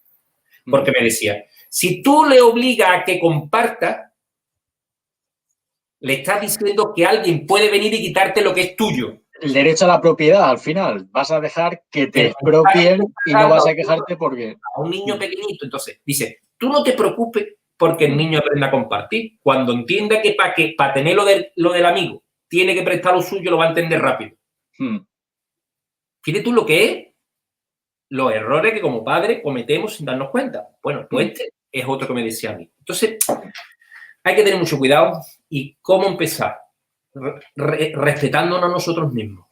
porque me decía, si tú le obligas a que comparta, le estás diciendo que alguien puede venir y quitarte lo que es tuyo. El derecho a la propiedad, al final. Vas a dejar que te expropien y no vas a quejarte porque... A un niño pequeñito, entonces, dice, tú no te preocupes porque el niño aprenda a compartir. Cuando entienda que para tener lo del amigo tiene que prestar lo suyo, lo va a entender rápido. Fíjate tú lo que es los errores que como padres cometemos sin darnos cuenta. Bueno, pues este es otro que me decía a mí. Entonces, hay que tener mucho cuidado. ¿Y cómo empezar? Respetándonos a nosotros mismos.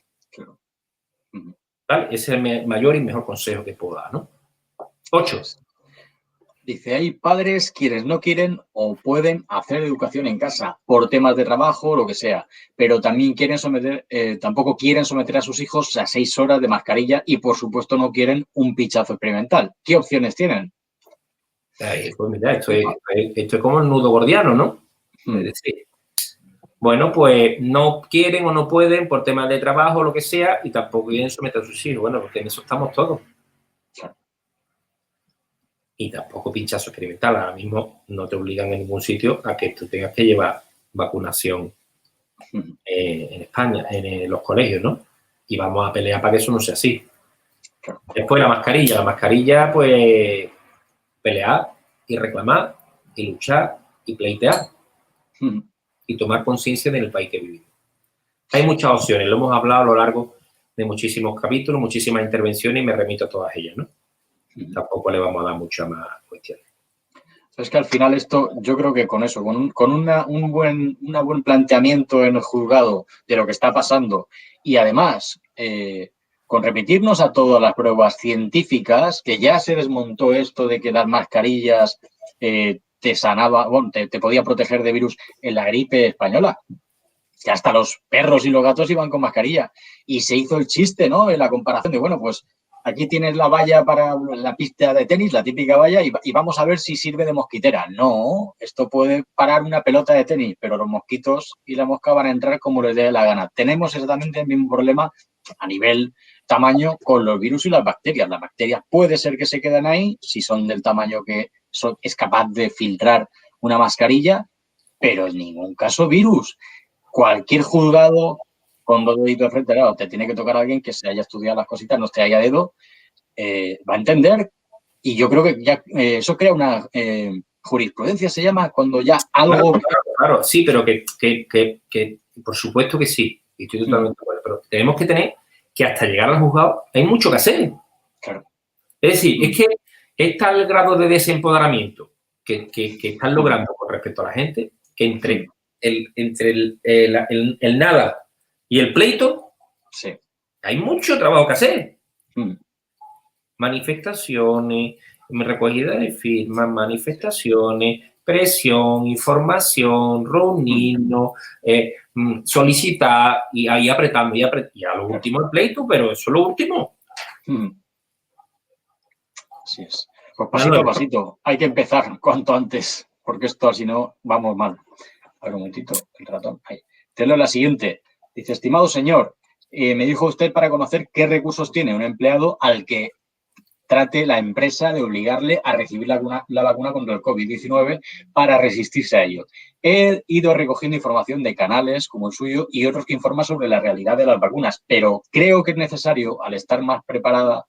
¿Vale? Ese es el mayor y mejor consejo que puedo dar, ¿no? 8. Dice, hay padres quienes no quieren o pueden hacer educación en casa por temas de trabajo o lo que sea, pero también tampoco quieren someter a sus hijos a 6 horas de mascarilla y, por supuesto, no quieren un pinchazo experimental. ¿Qué opciones tienen? Pues mira, esto es como el nudo gordiano, ¿no? Es decir, bueno, pues no quieren o no pueden por temas de trabajo o lo que sea y tampoco quieren someter a sus hijos. Bueno, porque en eso estamos todos. Y tampoco pinchazo experimental. Ahora mismo no te obligan en ningún sitio a que tú tengas que llevar vacunación en España, en los colegios, ¿no? Y vamos a pelear para que eso no sea así. Después la mascarilla, pues pelear y reclamar y luchar y pleitear y tomar conciencia del país que vivimos. Hay muchas opciones, lo hemos hablado a lo largo de muchísimos capítulos, muchísimas intervenciones y me remito a todas ellas, ¿no? Tampoco le vamos a dar mucha más cuestiones. Es que al final esto, yo creo que con eso, con un buen planteamiento en el juzgado de lo que está pasando y además con remitirnos a todas las pruebas científicas, que ya se desmontó esto de que las mascarillas te sanaba, bueno, te podía proteger de virus en la gripe española. Que hasta los perros y los gatos iban con mascarilla. Y se hizo el chiste, ¿no? En la comparación de, bueno, pues aquí tienes la valla para la pista de tenis, la típica valla, y vamos a ver si sirve de mosquitera. No, esto puede parar una pelota de tenis, pero los mosquitos y la mosca van a entrar como les dé la gana. Tenemos exactamente el mismo problema a nivel tamaño con los virus y las bacterias. Las bacterias puede ser que se queden ahí, si son del tamaño que es capaz de filtrar una mascarilla, pero en ningún caso virus. Cualquier juzgado con dos deditos de frente al lado, te tiene que tocar a alguien que se haya estudiado las cositas, no esté ahí a dedo, va a entender. Y yo creo que ya eso crea una jurisprudencia, se llama, cuando ya algo... Claro, sí, pero que por supuesto que sí, y estoy totalmente de acuerdo, pero tenemos que tener que hasta llegar al juzgado hay mucho que hacer. Claro. Es decir, es que es tal el grado de desempoderamiento que están logrando con respecto a la gente, que entre el nada y el pleito, sí, hay mucho trabajo que hacer. Manifestaciones, recogida de firmas, manifestaciones, presión, información, reunirnos, solicitar y ahí apretando y a lo último el pleito, pero eso es lo último. Así es. Pues pasito a pasito, hay que empezar cuanto antes, porque esto si no vamos mal. A ver un momentito, el ratón. Ahí. Te leo la siguiente. Dice, estimado señor, me dijo usted para conocer qué recursos tiene un empleado al que trate la empresa de obligarle a recibir la vacuna contra el COVID-19 para resistirse a ello. He ido recogiendo información de canales como el suyo y otros que informan sobre la realidad de las vacunas, pero creo que es necesario, al estar más preparada,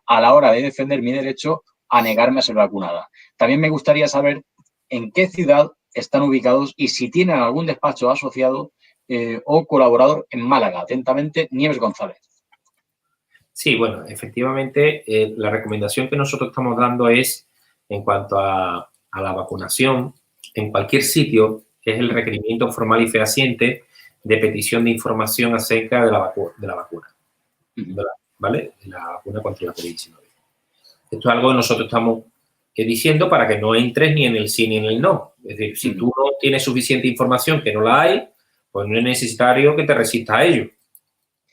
a la hora de defender mi derecho a negarme a ser vacunada. También me gustaría saber en qué ciudad están ubicados y si tienen algún despacho asociado o colaborador en Málaga. Atentamente, Nieves González. Sí, bueno, efectivamente, la recomendación que nosotros estamos dando es, en cuanto a la vacunación, en cualquier sitio, es el requerimiento formal y fehaciente de petición de información acerca de la vacuna, ¿vale? De la vacuna contra la COVID-19. Esto es algo que nosotros estamos diciendo para que no entres ni en el sí ni en el no. Es decir, si tú no tienes suficiente información, que no la hay, pues no es necesario que te resistas a ello.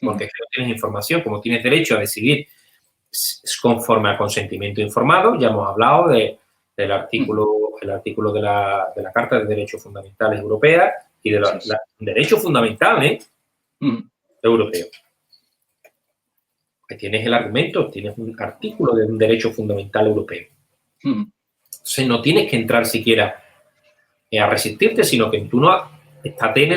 Porque es que no tienes información, como tienes derecho a decidir conforme al consentimiento informado. Ya hemos hablado del artículo de la Carta de Derechos Fundamentales Europea y de derechos fundamentales europeos. Ahí tienes el argumento, tienes un artículo de un derecho fundamental europeo. Entonces no tienes que entrar siquiera a resistirte, sino que tú no estate en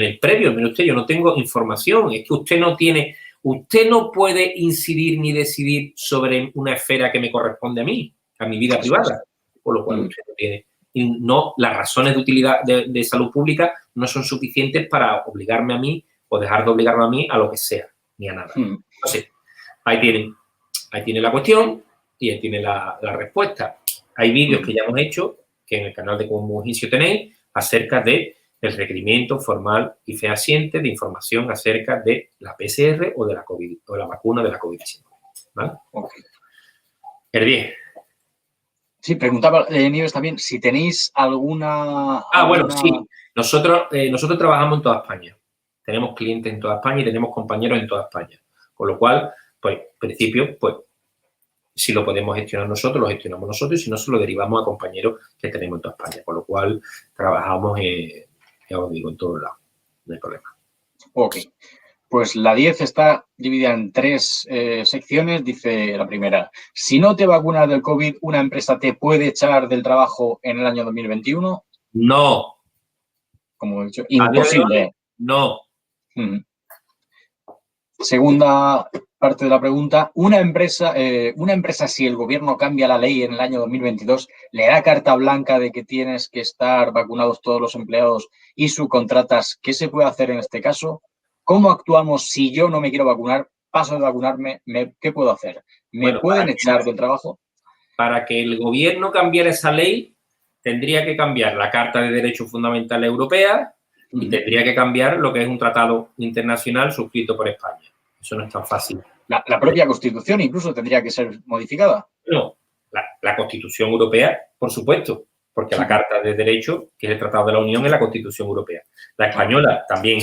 el previo. Mire usted, yo no tengo información, es que usted no puede incidir ni decidir sobre una esfera que me corresponde a mí, a mi vida privada, por lo cual usted no tiene. Y no, las razones de utilidad de salud pública no son suficientes para obligarme a mí o dejar de obligarme a mí a lo que sea, ni a nada. Entonces, ahí tiene la cuestión y ahí tiene la respuesta. Hay vídeos que ya hemos hecho, que en el canal de Como Juicio tenéis, acerca de el requerimiento formal y fehaciente de información acerca de la PCR o de la COVID, o de la vacuna de la COVID-19. ¿Vale? Okay. El 10. Sí, preguntaba Nieves también si tenéis alguna... Bueno, sí. Nosotros trabajamos en toda España. Tenemos clientes en toda España y tenemos compañeros en toda España. Con lo cual, pues, en principio, pues, si lo podemos gestionar nosotros, lo gestionamos nosotros y si no, se lo derivamos a compañeros que tenemos en toda España. Con lo cual, trabajamos, ya os digo, en todos lados. No hay problema. Ok. Pues la 10 está dividida en 3 secciones. Dice la primera, si no te vacunas del COVID, ¿una empresa te puede echar del trabajo en el año 2021? No. Como he dicho, imposible. No. Segunda parte de la pregunta. Una empresa, si el gobierno cambia la ley en el año 2022, le da carta blanca de que tienes que estar vacunados todos los empleados y subcontratas, ¿qué se puede hacer en este caso? ¿Cómo actuamos si yo no me quiero vacunar, paso de vacunarme, ¿qué puedo hacer? ¿Me pueden echar del trabajo? Para que el gobierno cambiara esa ley, tendría que cambiar la Carta de Derechos Fundamentales Europea y tendría que cambiar lo que es un tratado internacional suscrito por España. Eso no es tan fácil. La propia Constitución incluso tendría que ser modificada. No, la Constitución Europea, por supuesto, porque la Carta de Derechos, que es el Tratado de la Unión, es la Constitución Europea. La española también.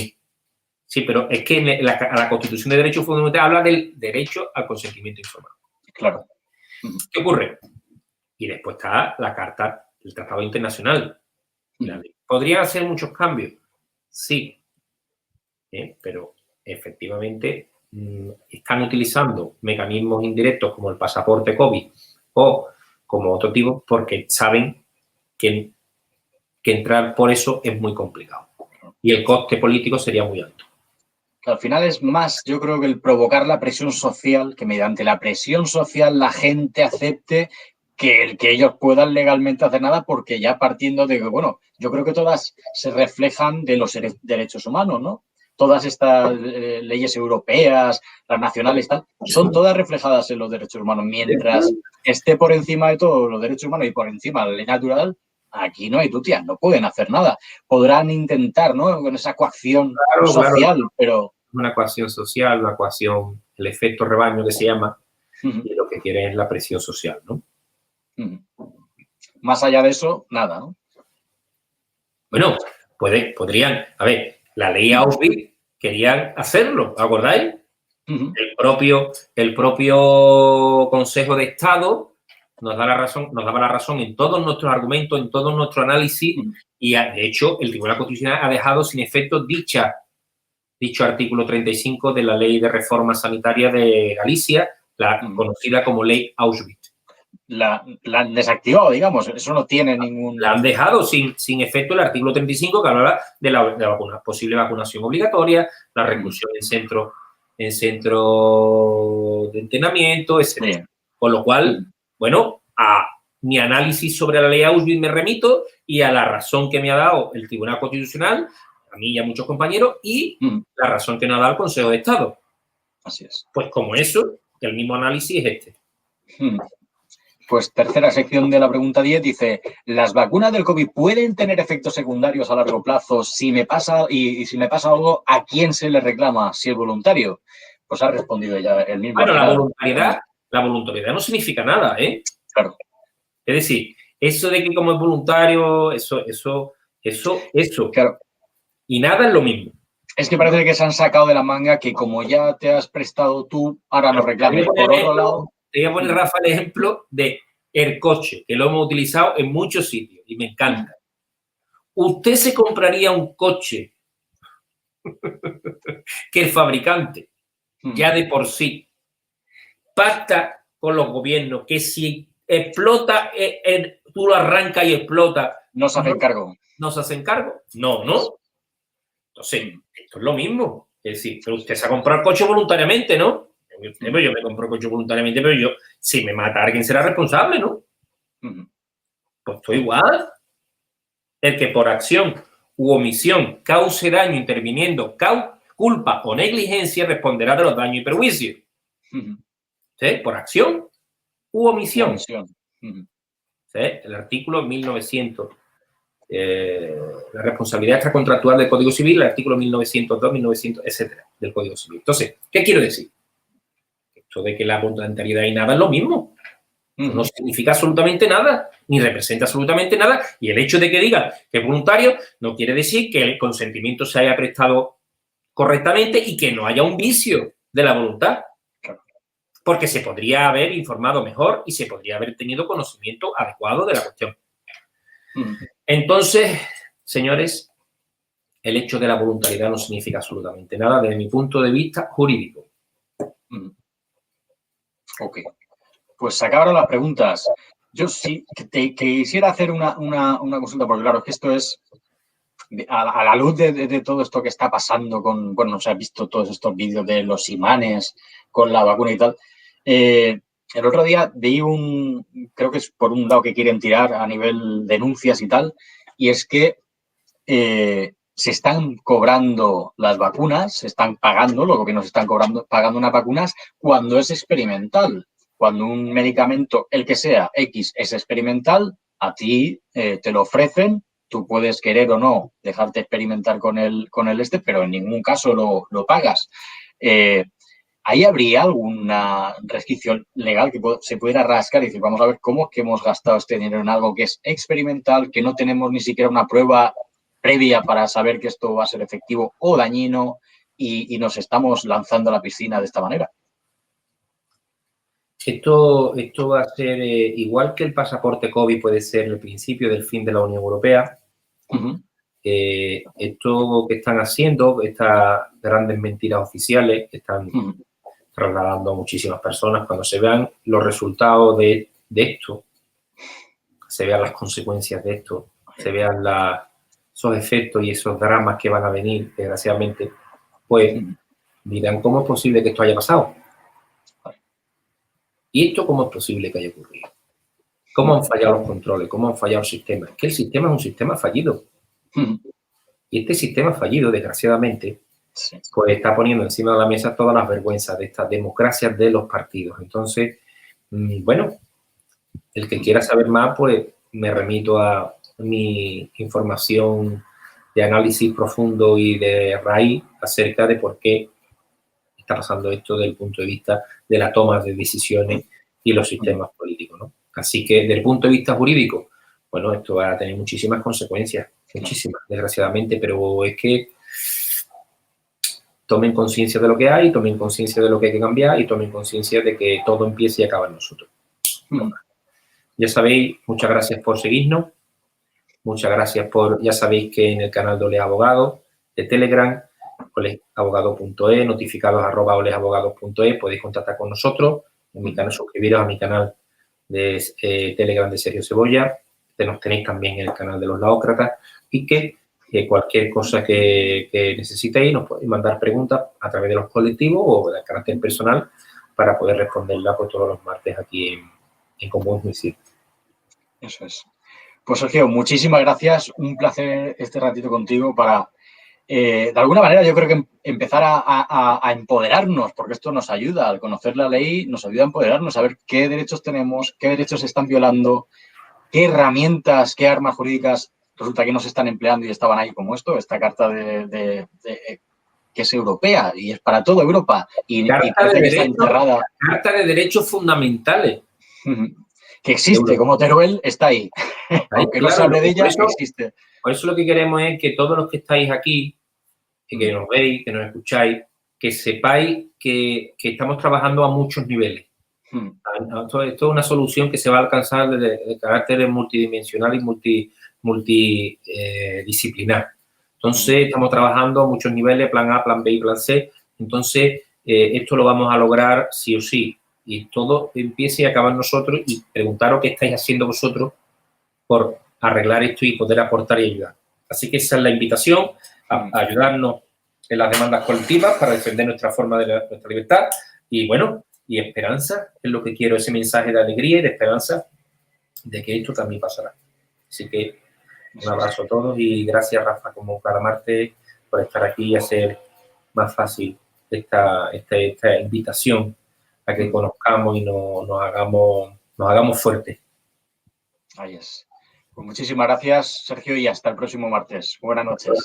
Sí, pero es que la Constitución de Derechos Fundamentales habla del derecho al consentimiento informado. Claro. ¿Qué ocurre? Y después está la Carta del Tratado Internacional. ¿Podrían hacer muchos cambios? Sí. Pero efectivamente están utilizando mecanismos indirectos como el pasaporte COVID o como otro tipo porque saben que entrar por eso es muy complicado. Y el coste político sería muy alto. Al final es más, yo creo que el provocar la presión social, que mediante la presión social la gente acepte que ellos puedan legalmente hacer nada, porque ya partiendo de que, bueno, yo creo que todas se reflejan de los derechos humanos, ¿no? Todas estas leyes europeas, las nacionales, tal, son todas reflejadas en los derechos humanos. Mientras esté por encima de todos los derechos humanos y por encima de la ley natural, aquí no hay tutia, no pueden hacer nada. Podrán intentar, ¿no? Con esa coacción social, claro. Pero... Una coacción social, una coacción, el efecto rebaño que se llama, y lo que quieren es la presión social, ¿no? Más allá de eso, nada, ¿no? Bueno, podrían, a ver, la ley Auschwitz querían hacerlo, ¿acordáis? El propio Consejo de Estado nos daba la razón en todos nuestros argumentos, en todo nuestro análisis, y de hecho el Tribunal Constitucional ha dejado sin efecto dicho artículo 35 de la Ley de Reforma Sanitaria de Galicia, la conocida como Ley Auschwitz. La han desactivado, digamos, eso no tiene ningún... La han dejado sin efecto el artículo 35 que habla de la posible vacunación obligatoria, la reclusión en centro de entrenamiento, etc. Sí. Con lo cual, bueno, a mi análisis sobre la ley Auschwitz me remito y a la razón que me ha dado el Tribunal Constitucional, a mí y a muchos compañeros, y la razón que nos ha dado el Consejo de Estado. Así es. Pues como eso, el mismo análisis es este. Pues tercera sección de la pregunta 10 dice, ¿las vacunas del COVID pueden tener efectos secundarios a largo plazo? Si me pasa y si me pasa algo, ¿a quién se le reclama? Si es voluntario. Pues ha respondido ya el mismo. Bueno, la voluntariedad no significa nada, ¿eh? Claro. Es decir, eso de que como es voluntario, eso. Claro. Y nada es lo mismo. Es que parece que se han sacado de la manga que como ya te has prestado tú, ahora no reclames. Por otro lado... Te voy a poner, Rafa, el ejemplo de el coche, que lo hemos utilizado en muchos sitios y me encanta. ¿Usted se compraría un coche que el fabricante ya de por sí pacta con los gobiernos que si explota, tú lo arrancas y explota? No se hacen cargo. ¿No se hacen cargo? No, ¿no? Entonces, esto es lo mismo. Es decir, pero usted se ha comprado el coche voluntariamente, ¿no? Yo me compro el coche voluntariamente, pero si me mata alguien será responsable, ¿no? Pues esto igual. El que por acción u omisión cause daño interviniendo, culpa o negligencia responderá de los daños y perjuicios. ¿Sí? Por acción u omisión. ¿Sí? El artículo 1900. La responsabilidad extracontractual del Código Civil, el artículo 1902, 1900, etcétera, del Código Civil. Entonces, ¿qué quiero decir? Esto de que la voluntariedad y nada es lo mismo. No significa absolutamente nada, ni representa absolutamente nada. Y el hecho de que diga que es voluntario no quiere decir que el consentimiento se haya prestado correctamente y que no haya un vicio de la voluntad. Porque se podría haber informado mejor y se podría haber tenido conocimiento adecuado de la cuestión. Entonces, señores, el hecho de la voluntariedad no significa absolutamente nada desde mi punto de vista jurídico. Ok. Pues se acabaron las preguntas. Yo sí te quisiera hacer una consulta, porque claro, es que esto es a la luz de todo esto que está pasando con, bueno, no sé, has visto todos estos vídeos de los imanes con la vacuna y tal. El otro día vi creo que es por un lado que quieren tirar a nivel denuncias y tal, y es que se están cobrando las vacunas, se están pagando, lo que nos están pagando unas vacunas cuando es experimental. Cuando un medicamento, el que sea X, es experimental, a ti te lo ofrecen, tú puedes querer o no dejarte experimentar con el pero en ningún caso lo pagas. ¿Ahí habría alguna restricción legal que se pudiera rascar y decir, vamos a ver cómo es que hemos gastado este dinero en algo que es experimental, que no tenemos ni siquiera una prueba previa para saber que esto va a ser efectivo o dañino y nos estamos lanzando a la piscina de esta manera? Esto va a ser igual que el pasaporte COVID puede ser el principio del fin de la Unión Europea. Esto que están haciendo, estas grandes mentiras oficiales que están trasladando a muchísimas personas, cuando se vean los resultados de esto, se vean las consecuencias de esto, se vean esos efectos y esos dramas que van a venir, desgraciadamente, pues dirán, ¿cómo es posible que esto haya pasado? ¿Y esto cómo es posible que haya ocurrido? ¿Cómo han fallado los controles? ¿Cómo han fallado el sistema? Es que el sistema es un sistema fallido. Y este sistema fallido, desgraciadamente, pues está poniendo encima de la mesa todas las vergüenzas de estas democracias de los partidos. Entonces, bueno, el que quiera saber más, pues me remito a mi información de análisis profundo y de raíz acerca de por qué está pasando esto desde el punto de vista de la toma de decisiones y los sistemas políticos, ¿no? Así que, desde el punto de vista jurídico, bueno, esto va a tener muchísimas consecuencias, muchísimas, desgraciadamente, pero es que tomen conciencia de lo que hay, tomen conciencia de lo que hay que cambiar y tomen conciencia de que todo empieza y acaba en nosotros. Ya sabéis, muchas gracias por seguirnos, muchas gracias ya sabéis que en el canal de Oles Abogados, de Telegram, olesabogado.es, notificados @olesabogado.es, podéis contactar con nosotros, en mi canal, suscribiros a mi canal de Telegram de Sergio Cebolla, nos tenéis también en el canal de los Laócratas, y que cualquier cosa que necesitéis nos podéis mandar preguntas a través de los colectivos o de carácter personal para poder responderla pues, todos los martes aquí en Común Juicio. Eso es. Pues Sergio, muchísimas gracias. Un placer este ratito contigo para, de alguna manera, yo creo que empezar a empoderarnos, porque esto nos ayuda, al conocer la ley, nos ayuda a empoderarnos, a ver qué derechos tenemos, qué derechos se están violando, qué herramientas, qué armas jurídicas resulta que no se están empleando y estaban ahí como esta carta que es europea y es para toda Europa. Carta de derechos fundamentales. Que existe, como Teruel está ahí. Aunque claro, no se hable de ella, existe. Por eso lo que queremos es que todos los que estáis aquí, que nos veis, que nos escucháis, que sepáis que estamos trabajando a muchos niveles. Esto es una solución que se va a alcanzar de carácter multidimensional y multidisciplinar. Entonces, estamos trabajando a muchos niveles, plan A, plan B y plan C. Entonces, esto lo vamos a lograr sí o sí. Y todo empiece y acaba en nosotros y preguntaros qué estáis haciendo vosotros por arreglar esto y poder aportar y ayudar. Así que esa es la invitación a ayudarnos en las demandas colectivas para defender nuestra forma de nuestra libertad. Y bueno, y esperanza es lo que quiero, ese mensaje de alegría y de esperanza de que esto también pasará. Así que un abrazo a todos y gracias, Rafa, como cada martes, por estar aquí y hacer más fácil esta invitación a que conozcamos y nos hagamos fuertes. Ahí es. Pues muchísimas gracias, Sergio, y hasta el próximo martes. Buenas noches.